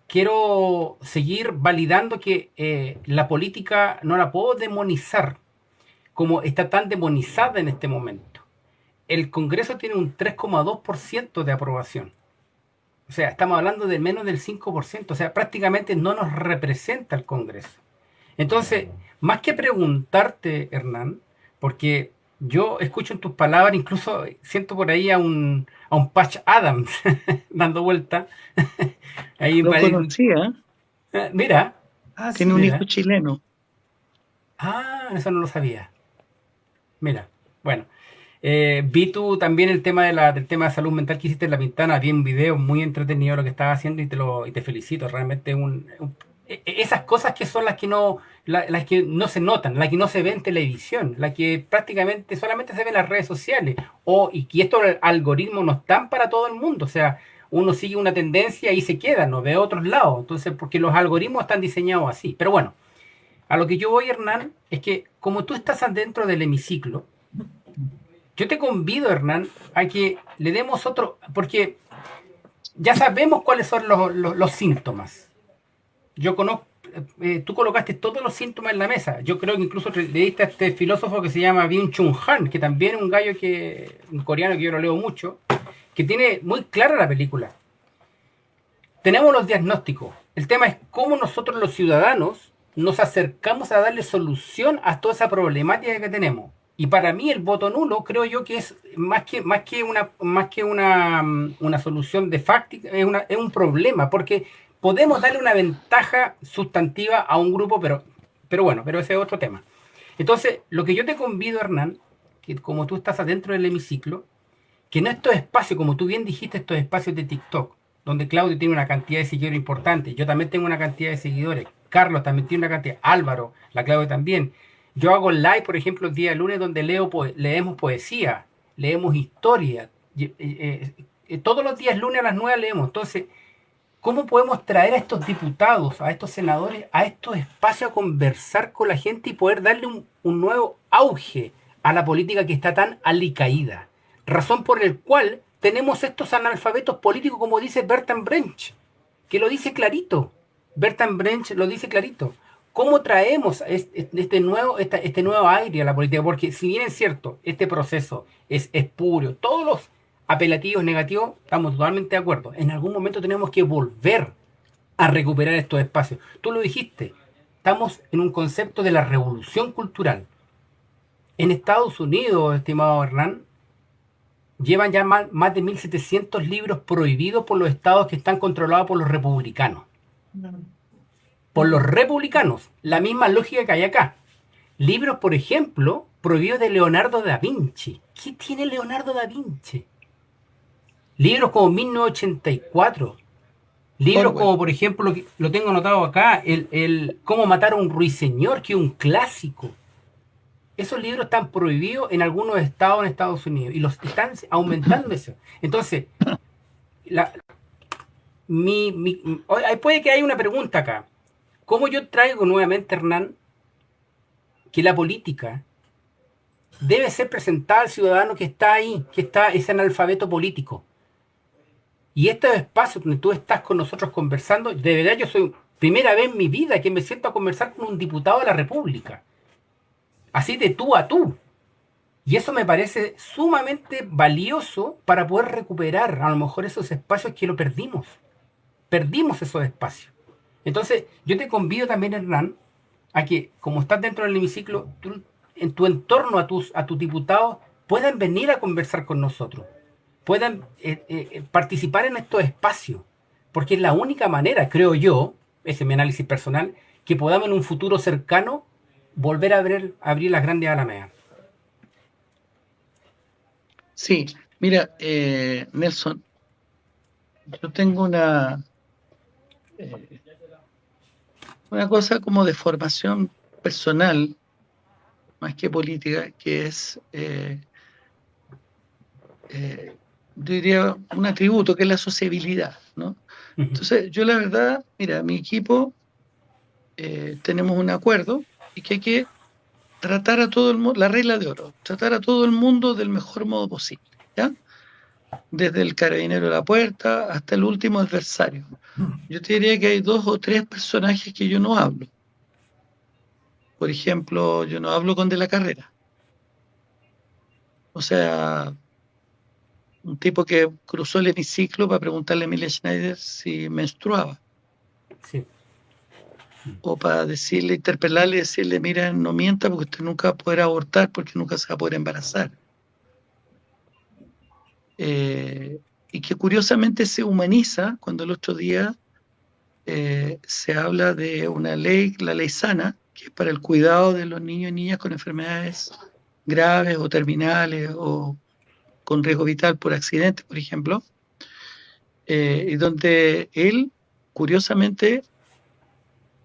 quiero seguir validando que la política no la puedo demonizar como está tan demonizada en este momento. El Congreso tiene un 3,2% de aprobación. O sea, estamos hablando de menos del 5%. O sea, prácticamente no nos representa el Congreso. Entonces, más que preguntarte, Hernán, porque yo escucho en tus palabras, incluso siento por ahí a un Patch Adams dando vuelta. Ahí Lo conocía, mira. tiene un hijo chileno. Eso no lo sabía. Mira, bueno. Vi tú también el tema del tema de salud mental que hiciste en La Pintana. Vi un video muy entretenido lo que estabas haciendo y te felicito. Realmente esas cosas que son las que no se notan, las que no se ven en televisión, las que prácticamente solamente se ven en las redes sociales. Y que estos algoritmos no están para todo el mundo. O sea, uno sigue una tendencia y se queda, no ve otros lados. Entonces, porque los algoritmos están diseñados así. Pero bueno, a lo que yo voy, Hernán, es que como tú estás adentro del hemiciclo, yo te convido, Hernán, a que le demos otro, porque ya sabemos cuáles son los síntomas. Yo conozco, tú colocaste todos los síntomas en la mesa. Yo creo que incluso le diste a este filósofo que se llama Byung-Chul Han, que también es un coreano que yo lo leo mucho, que tiene muy clara la película. Tenemos los diagnósticos. El tema es cómo nosotros los ciudadanos nos acercamos a darle solución a toda esa problemática que tenemos. Y para mí el voto nulo creo yo que es más que una solución de fáctica, es un problema, porque podemos darle una ventaja sustantiva a un grupo, pero ese es otro tema. Entonces, lo que yo te convido, Hernán, que como tú estás adentro del hemiciclo, que en estos espacios, como tú bien dijiste, estos espacios de TikTok, donde Claudio tiene una cantidad de seguidores importante, yo también tengo una cantidad de seguidores, Carlos también tiene una cantidad, Álvaro, la Claudia también. Yo hago live, por ejemplo, el día de lunes donde leemos poesía, leemos historia. Todos los días lunes a las 9 leemos. Entonces, ¿cómo podemos traer a estos diputados, a estos senadores, a estos espacios a conversar con la gente y poder darle un nuevo auge a la política que está tan alicaída? Razón por la cual tenemos estos analfabetos políticos, como dice Bertolt Brecht, que lo dice clarito. Bertolt Brecht lo dice clarito. ¿Cómo traemos este nuevo aire a la política? Porque si bien es cierto, este proceso es espurio, todos los apelativos negativos, estamos totalmente de acuerdo. En algún momento tenemos que volver a recuperar estos espacios. Tú lo dijiste, estamos en un concepto de la revolución cultural. En Estados Unidos, estimado Hernán, llevan ya más de 1.700 libros prohibidos por los estados que están controlados por los republicanos. Por los republicanos, la misma lógica que hay acá. Libros, por ejemplo, prohibidos de Leonardo da Vinci. ¿Qué tiene Leonardo da Vinci? Libros como 1984. Libros como, por ejemplo, lo tengo anotado acá, el Cómo matar a un ruiseñor, que es un clásico. Esos libros están prohibidos en algunos estados en Estados Unidos y los están aumentando eso. Entonces, puede que haya una pregunta acá. ¿Cómo yo traigo nuevamente, Hernán, que la política debe ser presentada al ciudadano que está ahí, ese analfabeto político? Y estos espacios donde tú estás con nosotros conversando, de verdad yo soy primera vez en mi vida que me siento a conversar con un diputado de la República. Así de tú a tú. Y eso me parece sumamente valioso para poder recuperar a lo mejor esos espacios que lo perdimos. Perdimos esos espacios. Entonces, yo te convido también, Hernán, a que, como estás dentro del hemiciclo, tú, en tu entorno a tus diputados puedan venir a conversar con nosotros, puedan participar en estos espacios, porque es la única manera, creo yo, ese es mi análisis personal, que podamos en un futuro cercano volver a abrir las grandes alamedas. Sí, mira, Nelson, yo tengo una una cosa como de formación personal, más que política, que es, yo diría, un atributo, que es la sociabilidad, ¿no? Entonces, yo la verdad, mira, mi equipo tenemos un acuerdo y que hay que tratar a todo el mundo, la regla de oro, tratar a todo el mundo del mejor modo posible, ¿ya? Desde el carabinero de la puerta hasta el último adversario. Yo te diría que hay 2 o 3 personajes que yo no hablo. Por ejemplo, yo no hablo con De la Carrera. O sea, un tipo que cruzó el hemiciclo para preguntarle a Emilia Schneider si menstruaba. Sí. O para decirle, interpelarle y decirle, mira, no mienta porque usted nunca va a poder abortar porque nunca se va a poder embarazar. Y que curiosamente se humaniza cuando el otro día se habla de una ley, la ley SANA, que es para el cuidado de los niños y niñas con enfermedades graves o terminales o con riesgo vital por accidente, por ejemplo, y donde él, curiosamente,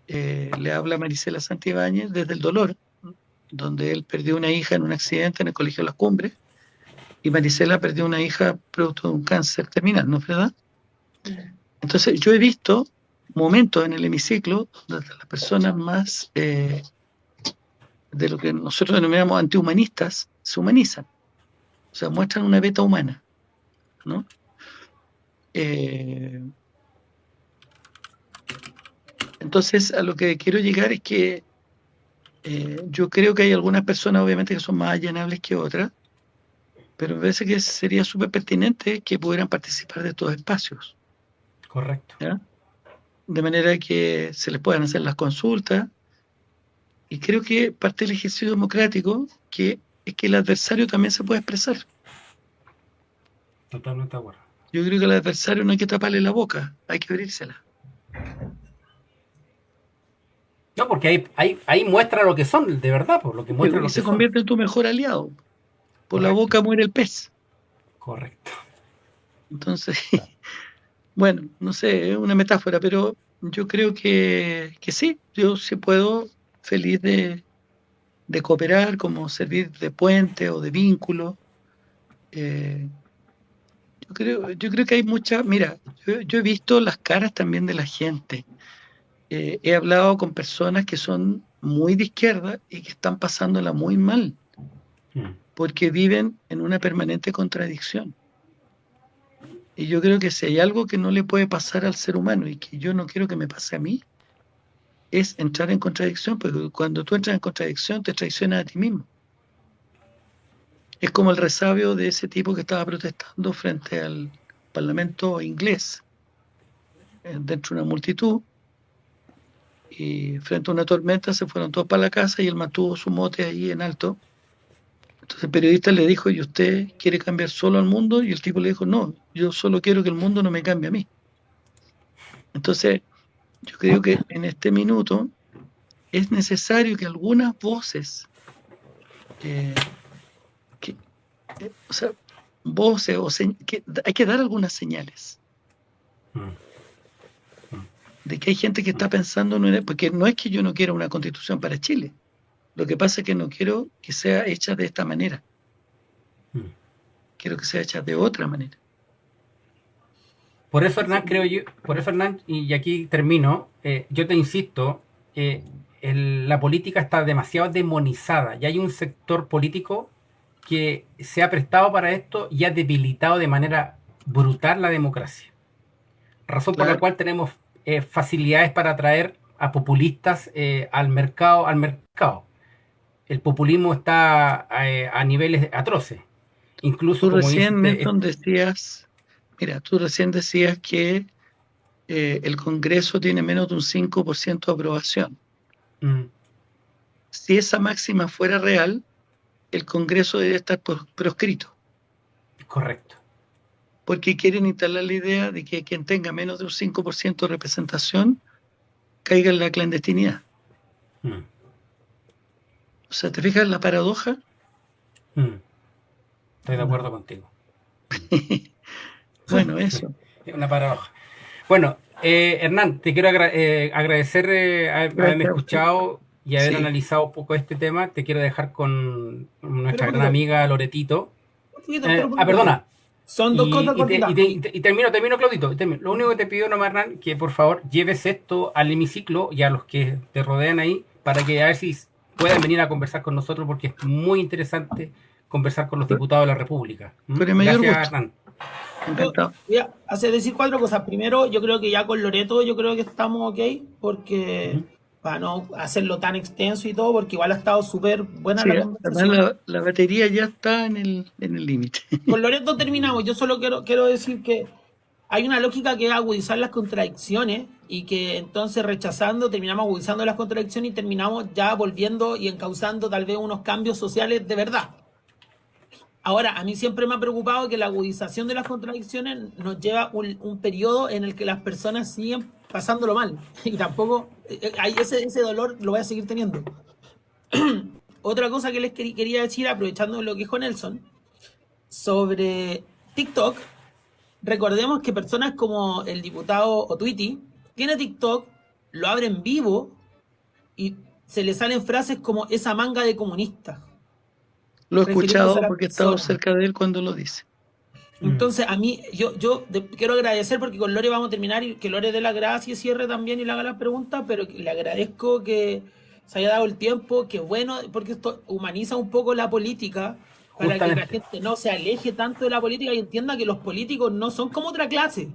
le habla a Marisela Santibáñez desde el dolor, donde él perdió una hija en un accidente en el Colegio Las Cumbres, y Marisela perdió una hija producto de un cáncer terminal, ¿no es verdad? Entonces, yo he visto momentos en el hemiciclo donde las personas más de lo que nosotros denominamos antihumanistas se humanizan, o sea, muestran una beta humana, ¿no? Entonces, a lo que quiero llegar es que yo creo que hay algunas personas, obviamente, que son más allanables que otras, pero me parece que sería súper pertinente que pudieran participar de estos espacios. Correcto. ¿Ya? De manera que se les puedan hacer las consultas. Y creo que parte del ejercicio democrático es que el adversario también se puede expresar. Totalmente de acuerdo. Yo creo que al adversario no hay que taparle la boca, hay que abrírsela. No, porque ahí muestra lo que son, de verdad, por lo que muestra lo Y que se son. convierte en tu mejor aliado. Por Correcto. la boca muere el pez. Correcto. Entonces, bueno, no sé, es una metáfora, pero yo creo que sí, yo sí puedo, feliz de cooperar, como servir de puente o de vínculo. Yo creo que hay mucha, mira, yo he visto las caras también de la gente. He hablado con personas que son muy de izquierda y que están pasándola muy mal, porque viven en una permanente contradicción. Y yo creo que si hay algo que no le puede pasar al ser humano y que yo no quiero que me pase a mí, es entrar en contradicción, porque cuando tú entras en contradicción te traicionas a ti mismo. Es como el resabio de ese tipo que estaba protestando frente al Parlamento inglés, dentro de una multitud, y frente a una tormenta se fueron todos para la casa y él mantuvo su mote ahí en alto. Entonces el periodista le dijo, ¿y usted quiere cambiar solo al mundo? Y el tipo le dijo, no, yo solo quiero que el mundo no me cambie a mí. Entonces, yo creo que en este minuto es necesario que algunas voces, o sea, voces, que hay que dar algunas señales de que hay gente que está pensando, porque no es que yo no quiera una constitución para Chile, lo que pasa es que no quiero que sea hecha de esta manera, quiero que sea hecha de otra manera. Por eso, Hernán, creo yo, y aquí termino, yo te insisto, la política está demasiado demonizada y hay un sector político que se ha prestado para esto y ha debilitado de manera brutal la democracia. Razón por la cual tenemos facilidades para atraer a populistas al mercado. El populismo está a niveles atroces. Incluso, Tú como recién, dices, Milton, decías, mira, tú recién decías que el Congreso tiene menos de un 5% de aprobación. Si esa máxima fuera real, el Congreso debería estar proscrito. Correcto. Porque quieren instalar la idea de que quien tenga menos de un 5% de representación caiga en la clandestinidad. O sea, ¿te fijas la paradoja? Estoy de acuerdo contigo. Bueno, eso. Es una paradoja. Bueno, Hernán, te quiero agradecer haberme escuchado y haber analizado un poco este tema. Te quiero dejar con nuestra gran amiga Loretito. Perdona. Son dos cosas cortitas. Y termino, Claudito. Lo único que te pido nomás, Hernán, que por favor lleves esto al hemiciclo y a los que te rodean ahí, para que a ver si puedan venir a conversar con nosotros, porque es muy interesante conversar con los diputados de la República. Gracias, Hernán. Voy a decir 4 cosas. Primero, yo creo que ya con Loreto yo creo que estamos ok, porque para no hacerlo tan extenso y todo, porque igual ha estado súper buena la conversación. La batería ya está en el límite. Con Loreto terminamos. Yo solo quiero decir que hay una lógica que es agudizar las contradicciones y que entonces rechazando terminamos agudizando las contradicciones y terminamos ya volviendo y encauzando tal vez unos cambios sociales de verdad. Ahora, a mí siempre me ha preocupado que la agudización de las contradicciones nos lleva un periodo en el que las personas siguen pasándolo mal. Y tampoco, ese dolor lo voy a seguir teniendo. Otra cosa que les quería decir, aprovechando lo que dijo Nelson, sobre TikTok, recordemos que personas como el diputado Otuiti tiene TikTok, lo abre en vivo y se le salen frases como esa manga de comunista. Lo he escuchado porque he estado cerca de él cuando lo dice. Entonces, a mí, yo quiero agradecer porque con Lore vamos a terminar y que Lore dé las gracias y cierre también y le haga las preguntas, pero le agradezco que se haya dado el tiempo, que bueno, porque esto humaniza un poco la política para que la gente no se aleje tanto de la política y entienda que los políticos no son como otra clase.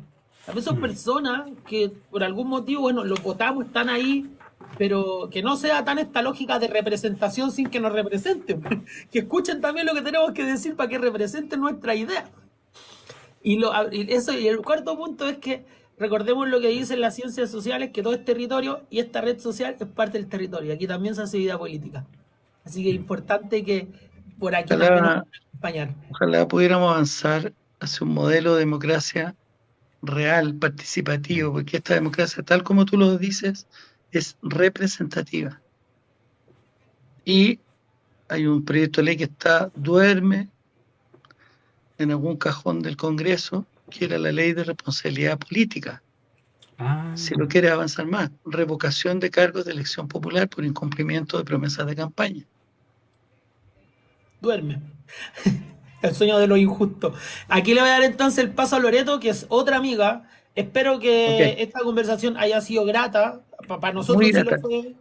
También son personas que por algún motivo, bueno, los votamos, están ahí, pero que no sea tan esta lógica de representación sin que nos representen. Que escuchen también lo que tenemos que decir para que representen nuestra idea. Y el cuarto punto es que recordemos lo que dicen las ciencias sociales, que todo es territorio y esta red social es parte del territorio. Aquí también se hace vida política. Así que es importante que por aquí también nos acompañar. Ojalá pudiéramos avanzar hacia un modelo de democracia real, participativo, porque esta democracia, tal como tú lo dices, es representativa. Y hay un proyecto de ley que duerme en algún cajón del Congreso, que era la ley de responsabilidad política. Si lo quiere avanzar más, revocación de cargos de elección popular por incumplimiento de promesas de campaña. Duerme. El sueño de lo injusto. Aquí le voy a dar entonces el paso a Loreto, que es otra amiga. Espero que esta conversación haya sido grata. Para nosotros sí lo fue.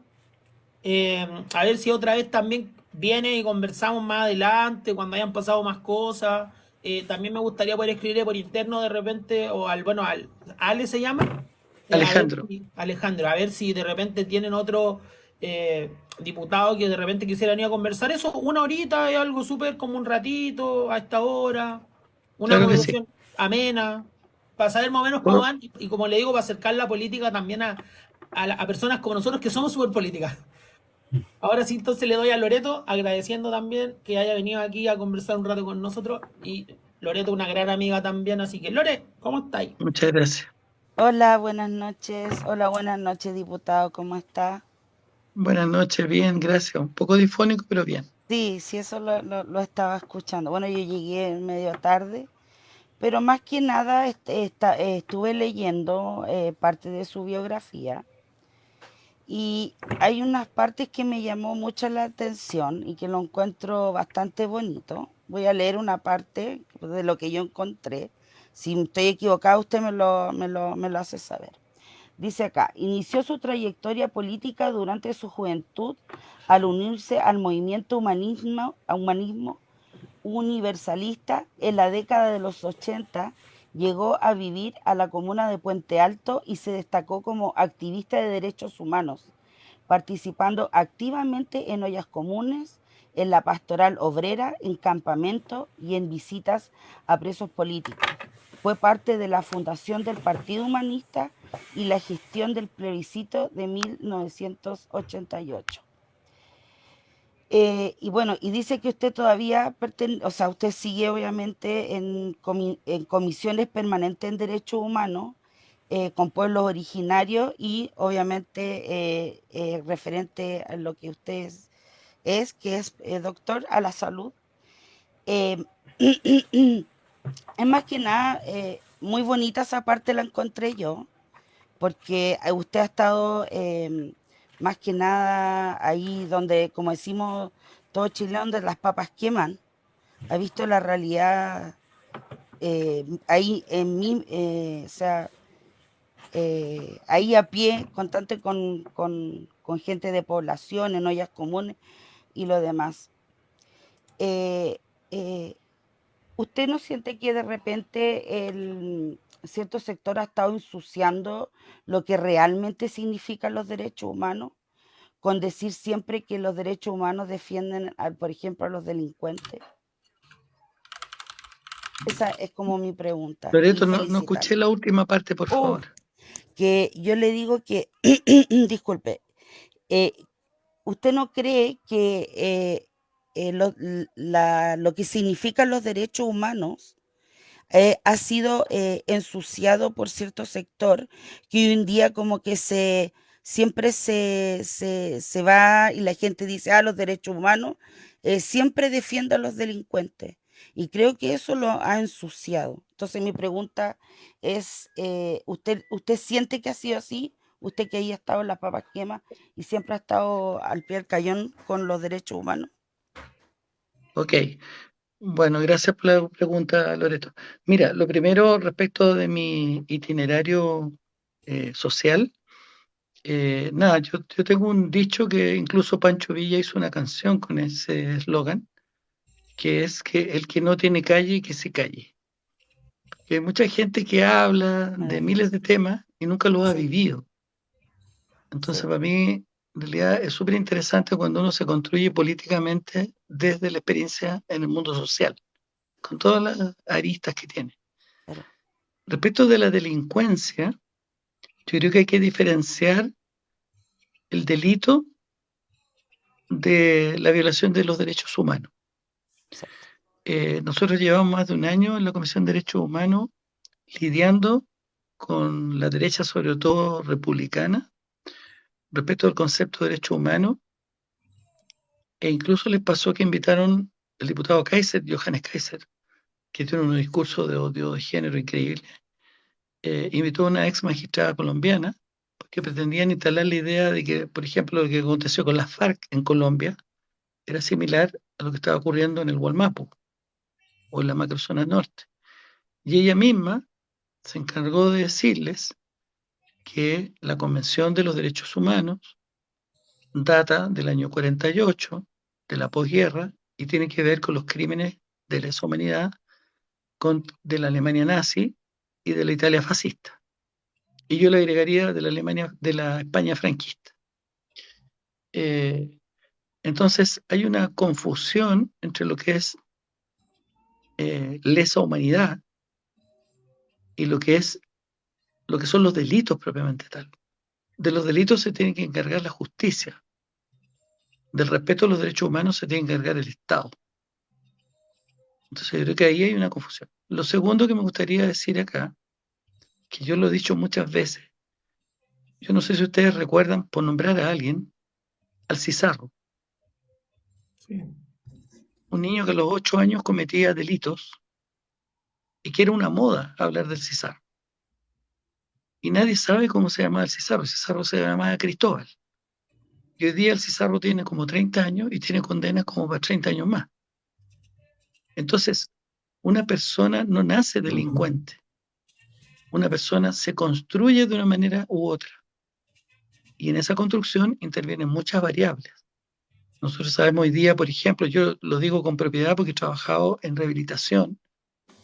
A ver si otra vez también viene y conversamos más adelante, cuando hayan pasado más cosas. También me gustaría poder escribirle por interno de repente, o al Ale se llama. Alejandro. A ver si de repente tienen otro diputado que de repente quisieran ir a conversar. Eso, una horita es algo súper como un ratito, a esta hora. Una conversación amena, para saber más o menos cómo van. Y como le digo, para acercar la política también a personas como nosotros que somos súper políticas. Ahora sí, entonces le doy a Loreto, agradeciendo también que haya venido aquí a conversar un rato con nosotros. Y Loreto, una gran amiga también, así que Lore, ¿cómo estáis? Muchas gracias. Hola, buenas noches. Hola, buenas noches, diputado, ¿cómo está? Buenas noches, bien, gracias. Un poco difónico, pero bien. Sí, eso lo estaba escuchando. Bueno, yo llegué medio tarde, pero más que nada estuve leyendo parte de su biografía. Y hay unas partes que me llamó mucho la atención y que lo encuentro bastante bonito. Voy a leer una parte de lo que yo encontré. Si estoy equivocado, usted me lo hace saber. Dice acá, inició su trayectoria política durante su juventud al unirse al movimiento humanismo universalista. En la década de los 80 llegó a vivir a la comuna de Puente Alto y se destacó como activista de derechos humanos, participando activamente en ollas comunes, en la pastoral obrera, en campamentos y en visitas a presos políticos. Fue parte de la fundación del Partido Humanista y la gestión del plebiscito de 1988. Y bueno, y dice que usted todavía usted sigue obviamente en comisiones permanentes en derechos humanos con pueblos originarios y obviamente referente a lo que usted que es doctor a la salud. Es más que nada, muy bonita esa parte la encontré yo, porque usted ha estado más que nada ahí donde, como decimos todo Chile, donde las papas queman, ha visto la realidad ahí en mí, o sea, ahí a pie, constante con gente de población, en ollas comunes y lo demás. Eh, eh, ¿Usted no siente que de repente cierto sector ha estado ensuciando lo que realmente significan los derechos humanos? Con decir siempre que los derechos humanos defienden, por ejemplo, a los delincuentes. Esa es como mi pregunta. Y Loreto, no escuché felicitarlo. la última parte, por Oh, favor. que yo le digo que, disculpe, eh, ¿usted no cree que lo que significan los derechos humanos ha sido ensuciado por cierto sector que hoy en día como que siempre se va y la gente dice, los derechos humanos, siempre defiende a los delincuentes? Y creo que eso lo ha ensuciado. Entonces mi pregunta es, ¿usted siente que ha sido así? Usted que ahí ha estado en las papas quemas y siempre ha estado al pie del cañón con los derechos humanos. Ok, bueno, gracias por la pregunta, Loreto. Mira, lo primero respecto de mi itinerario social, nada, yo tengo un dicho que incluso Pancho Villa hizo una canción con ese eslogan, que es que el que no tiene calle, que se calle. Que hay mucha gente que habla de miles de temas y nunca los ha Sí, vivido. Entonces, sí, para mí, en realidad es súper interesante cuando uno se construye políticamente desde la experiencia en el mundo social, con todas las aristas que tiene. claro, Respecto de la delincuencia, yo creo que hay que diferenciar el delito de la violación de los derechos humanos. exacto. Nosotros llevamos más de un año en la Comisión de Derechos Humanos lidiando con la derecha, sobre todo republicana, respecto al concepto de derechos humanos, e incluso les pasó que invitaron al diputado Kaiser, Johannes Kaiser, que tiene un discurso de odio de género increíble, invitó a una ex magistrada colombiana, porque pretendían instalar la idea de que, por ejemplo, lo que aconteció con las FARC en Colombia era similar a lo que estaba ocurriendo en el Gualmapu o en la macrozona norte. Y ella misma se encargó de decirles que la Convención de los Derechos Humanos data del año 48, de la posguerra, y tiene que ver con los crímenes de lesa humanidad de la Alemania nazi y de la Italia fascista. Y yo le agregaría de la Alemania, de la España franquista. Entonces hay una confusión entre lo que es lesa humanidad y lo que son los delitos propiamente tal. De los delitos se tiene que encargar la justicia. Del respeto a los derechos humanos se tiene que encargar el Estado. Entonces yo creo que ahí hay una confusión. Lo segundo que me gustaría decir acá, que yo lo he dicho muchas veces, yo no sé si ustedes recuerdan, por nombrar a alguien, al Cizarro, Sí. un niño que a los 8 años cometía delitos y que era una moda hablar del Cizarro. Y nadie sabe cómo se llamaba el Cizarro se llamaba Cristóbal. Y hoy día el Cizarro tiene como 30 años y tiene condenas como para 30 años más. Entonces, una persona no nace delincuente. Una persona se construye de una manera u otra. Y en esa construcción intervienen muchas variables. Nosotros sabemos hoy día, por ejemplo, yo lo digo con propiedad porque he trabajado en rehabilitación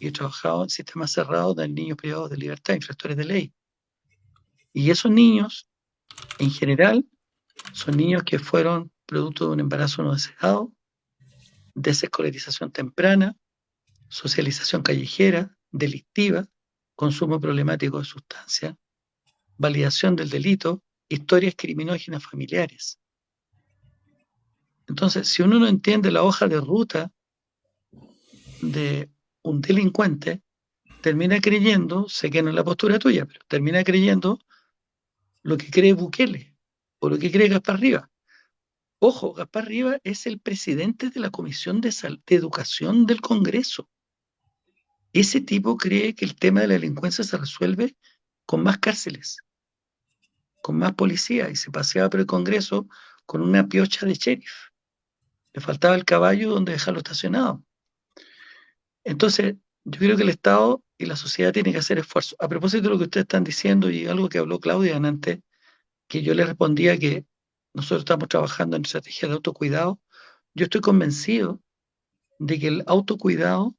y he trabajado en sistemas cerrados de niños privados de libertad, infractores de ley. Y esos niños, en general, son niños que fueron producto de un embarazo no deseado, desescolarización temprana, socialización callejera, delictiva, consumo problemático de sustancias, validación del delito, historias criminógenas familiares. Entonces, si uno no entiende la hoja de ruta de un delincuente, termina creyendo, sé que no es la postura tuya, pero termina creyendo lo que cree Bukele o lo que cree Gaspar Rivas. Ojo, Gaspar Rivas es el presidente de la Comisión de Educación del Congreso. Ese tipo cree que el tema de la delincuencia se resuelve con más cárceles. con más policía y se paseaba por el Congreso con una piocha de sheriff. Le faltaba el caballo donde dejarlo estacionado. Entonces, yo creo que el Estado y la sociedad tienen que hacer esfuerzos. A propósito de lo que ustedes están diciendo y algo que habló Claudia antes, que yo le respondía que nosotros estamos trabajando en estrategias de autocuidado, yo estoy convencido de que el autocuidado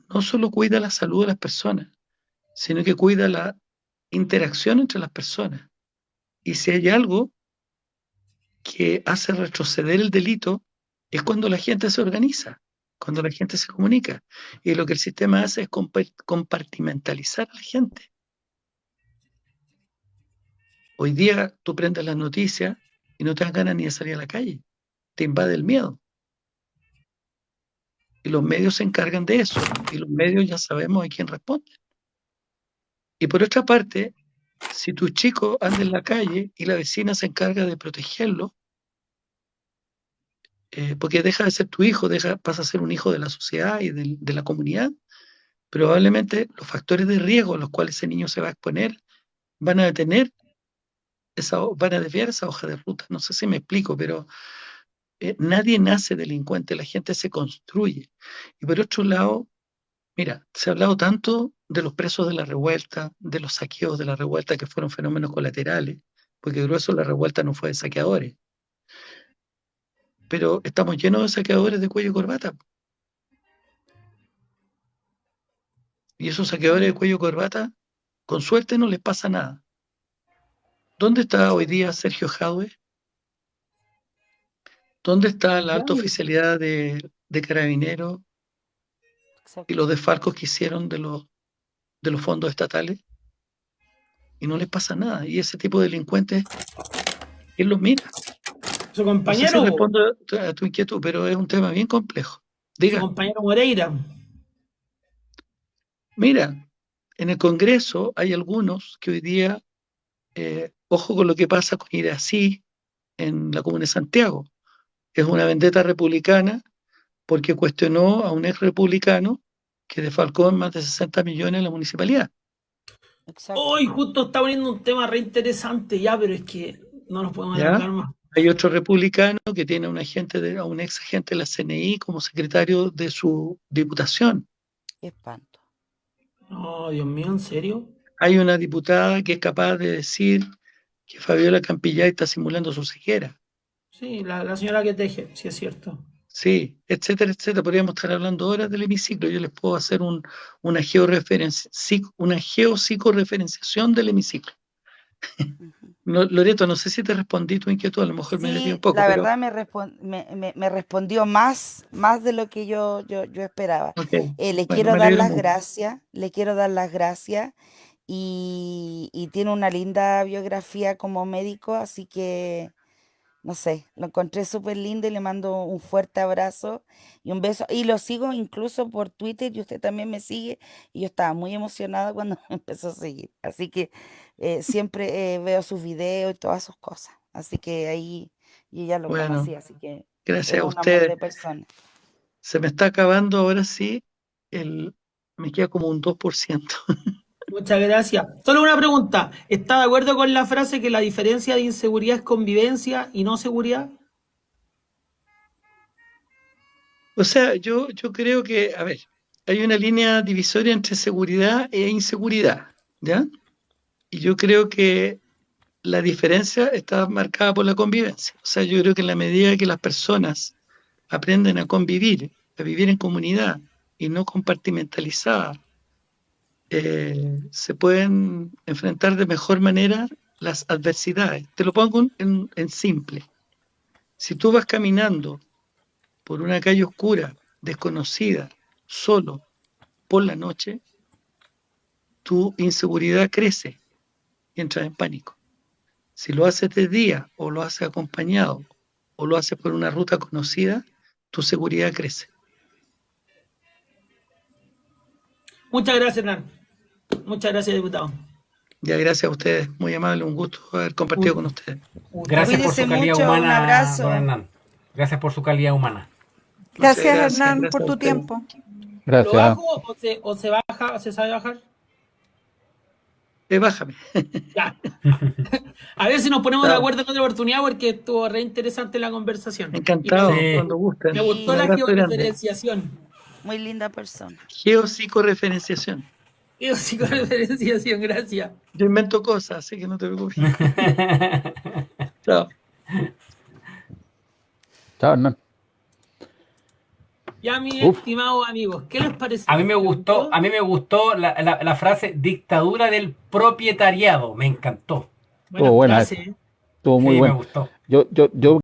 no solo cuida la salud de las personas, sino que cuida la interacción entre las personas. Y si hay algo que hace retroceder el delito, es cuando la gente se organiza, cuando la gente se comunica. Y lo que el sistema hace es compartimentalizar a la gente. Hoy día tú prendes las noticias y no te das ganas ni de salir a la calle. Te invade el miedo. Y los medios se encargan de eso. Y los medios ya sabemos a quién responden. Y por otra parte, si tu chico anda en la calle y la vecina se encarga de protegerlo, porque deja de ser tu hijo, pasa a ser un hijo de la sociedad y de la comunidad, probablemente los factores de riesgo a los cuales ese niño se va a exponer van a desviar esa hoja de ruta. No sé si me explico, pero nadie nace delincuente, la gente se construye. Y por otro lado, mira, se ha hablado tanto de los presos de la revuelta, de los saqueos de la revuelta que fueron fenómenos colaterales, porque el grueso de la revuelta no fue de saqueadores. Pero estamos llenos de saqueadores de cuello y corbata. Y esos saqueadores de cuello y corbata, con suerte no les pasa nada. ¿Dónde está hoy día Sergio Jadwe? ¿Dónde está la alta oficialidad de Carabineros y los desfalcos que hicieron de los fondos estatales? Y no les pasa nada. Y ese tipo de delincuentes, él los mira. Su compañero. No sé si respondo a tu inquietud, pero es un tema bien complejo. Diga. Su compañero Moreira. Mira, en el Congreso hay algunos que hoy día, ojo con lo que pasa con Irací en la Comuna de Santiago. Es una vendetta republicana porque cuestionó a un ex republicano que defalcó en más de 60 millones en la municipalidad. Hoy justo está poniendo un tema re interesante ya, pero es que no nos podemos alargar más. Hay otro republicano que tiene a un ex agente de la CNI como secretario de su diputación. Qué espanto. Oh, Dios mío, ¿en serio? Hay una diputada que es capaz de decir que Fabiola Campillay está simulando su ceguera. Sí, la señora que teje, sí es cierto. Sí, etcétera, etcétera. Podríamos estar hablando horas del hemiciclo. Yo les puedo hacer una geopsicoreferenciación del hemiciclo. No, Loreto, no sé si te respondí tu inquietud, a lo mejor me desvié un poco. La verdad me respondió más de lo que yo esperaba. Okay. Le quiero dar las gracias y tiene una linda biografía como médico, así que no sé, lo encontré súper lindo y le mando un fuerte abrazo y un beso. Y lo sigo incluso por Twitter y usted también me sigue y yo estaba muy emocionada cuando me empezó a seguir. Así que siempre veo sus videos y todas sus cosas. Así que ahí yo ya lo conocí, así que gracias es a un usted. amor de persona. Se me está acabando ahora sí, me queda como un 2%. Muchas gracias. Solo una pregunta. ¿Está de acuerdo con la frase que la diferencia de inseguridad es convivencia y no seguridad? O sea, yo creo que, a ver, hay una línea divisoria entre seguridad e inseguridad, ¿ya? Y yo creo que la diferencia está marcada por la convivencia. O sea, yo creo que en la medida que las personas aprenden a convivir, a vivir en comunidad y no compartimentalizadas, se pueden enfrentar de mejor manera las adversidades. Te lo pongo en simple. Si tú vas caminando por una calle oscura, desconocida, solo, por la noche, tu inseguridad crece y entras en pánico. Si lo haces de día o lo haces acompañado o lo haces por una ruta conocida, tu seguridad crece. Muchas gracias, Hernán. Muchas gracias, diputado. Ya, gracias a ustedes. Muy amable, un gusto haber compartido con ustedes. Gracias por su calidad humana, un abrazo. don Hernán. Gracias por su calidad humana. Gracias, Hernán, por tu tiempo. Gracias. ¿Lo bajo o se baja? ¿Se sabe bajar? Bájame. Ya. A ver si nos ponemos de Chao. acuerdo en otra oportunidad porque estuvo re interesante la conversación. Encantado, Sí. cuando gusten. Me gustó Un la abrazo grande. georreferenciación. Muy linda persona. Geopsicoreferenciación. Psicoreferenciación, gracias. Yo invento cosas, así que no te preocupes. Chao. Chao, Hernán. Ya, mis Uf. estimados amigos, ¿qué les pareció? A mí me gustó la frase dictadura del propietariado. Me encantó. Buena Estuvo buena frase, esa. ¿eh? Estuvo muy Sí, me bueno. gustó. Yo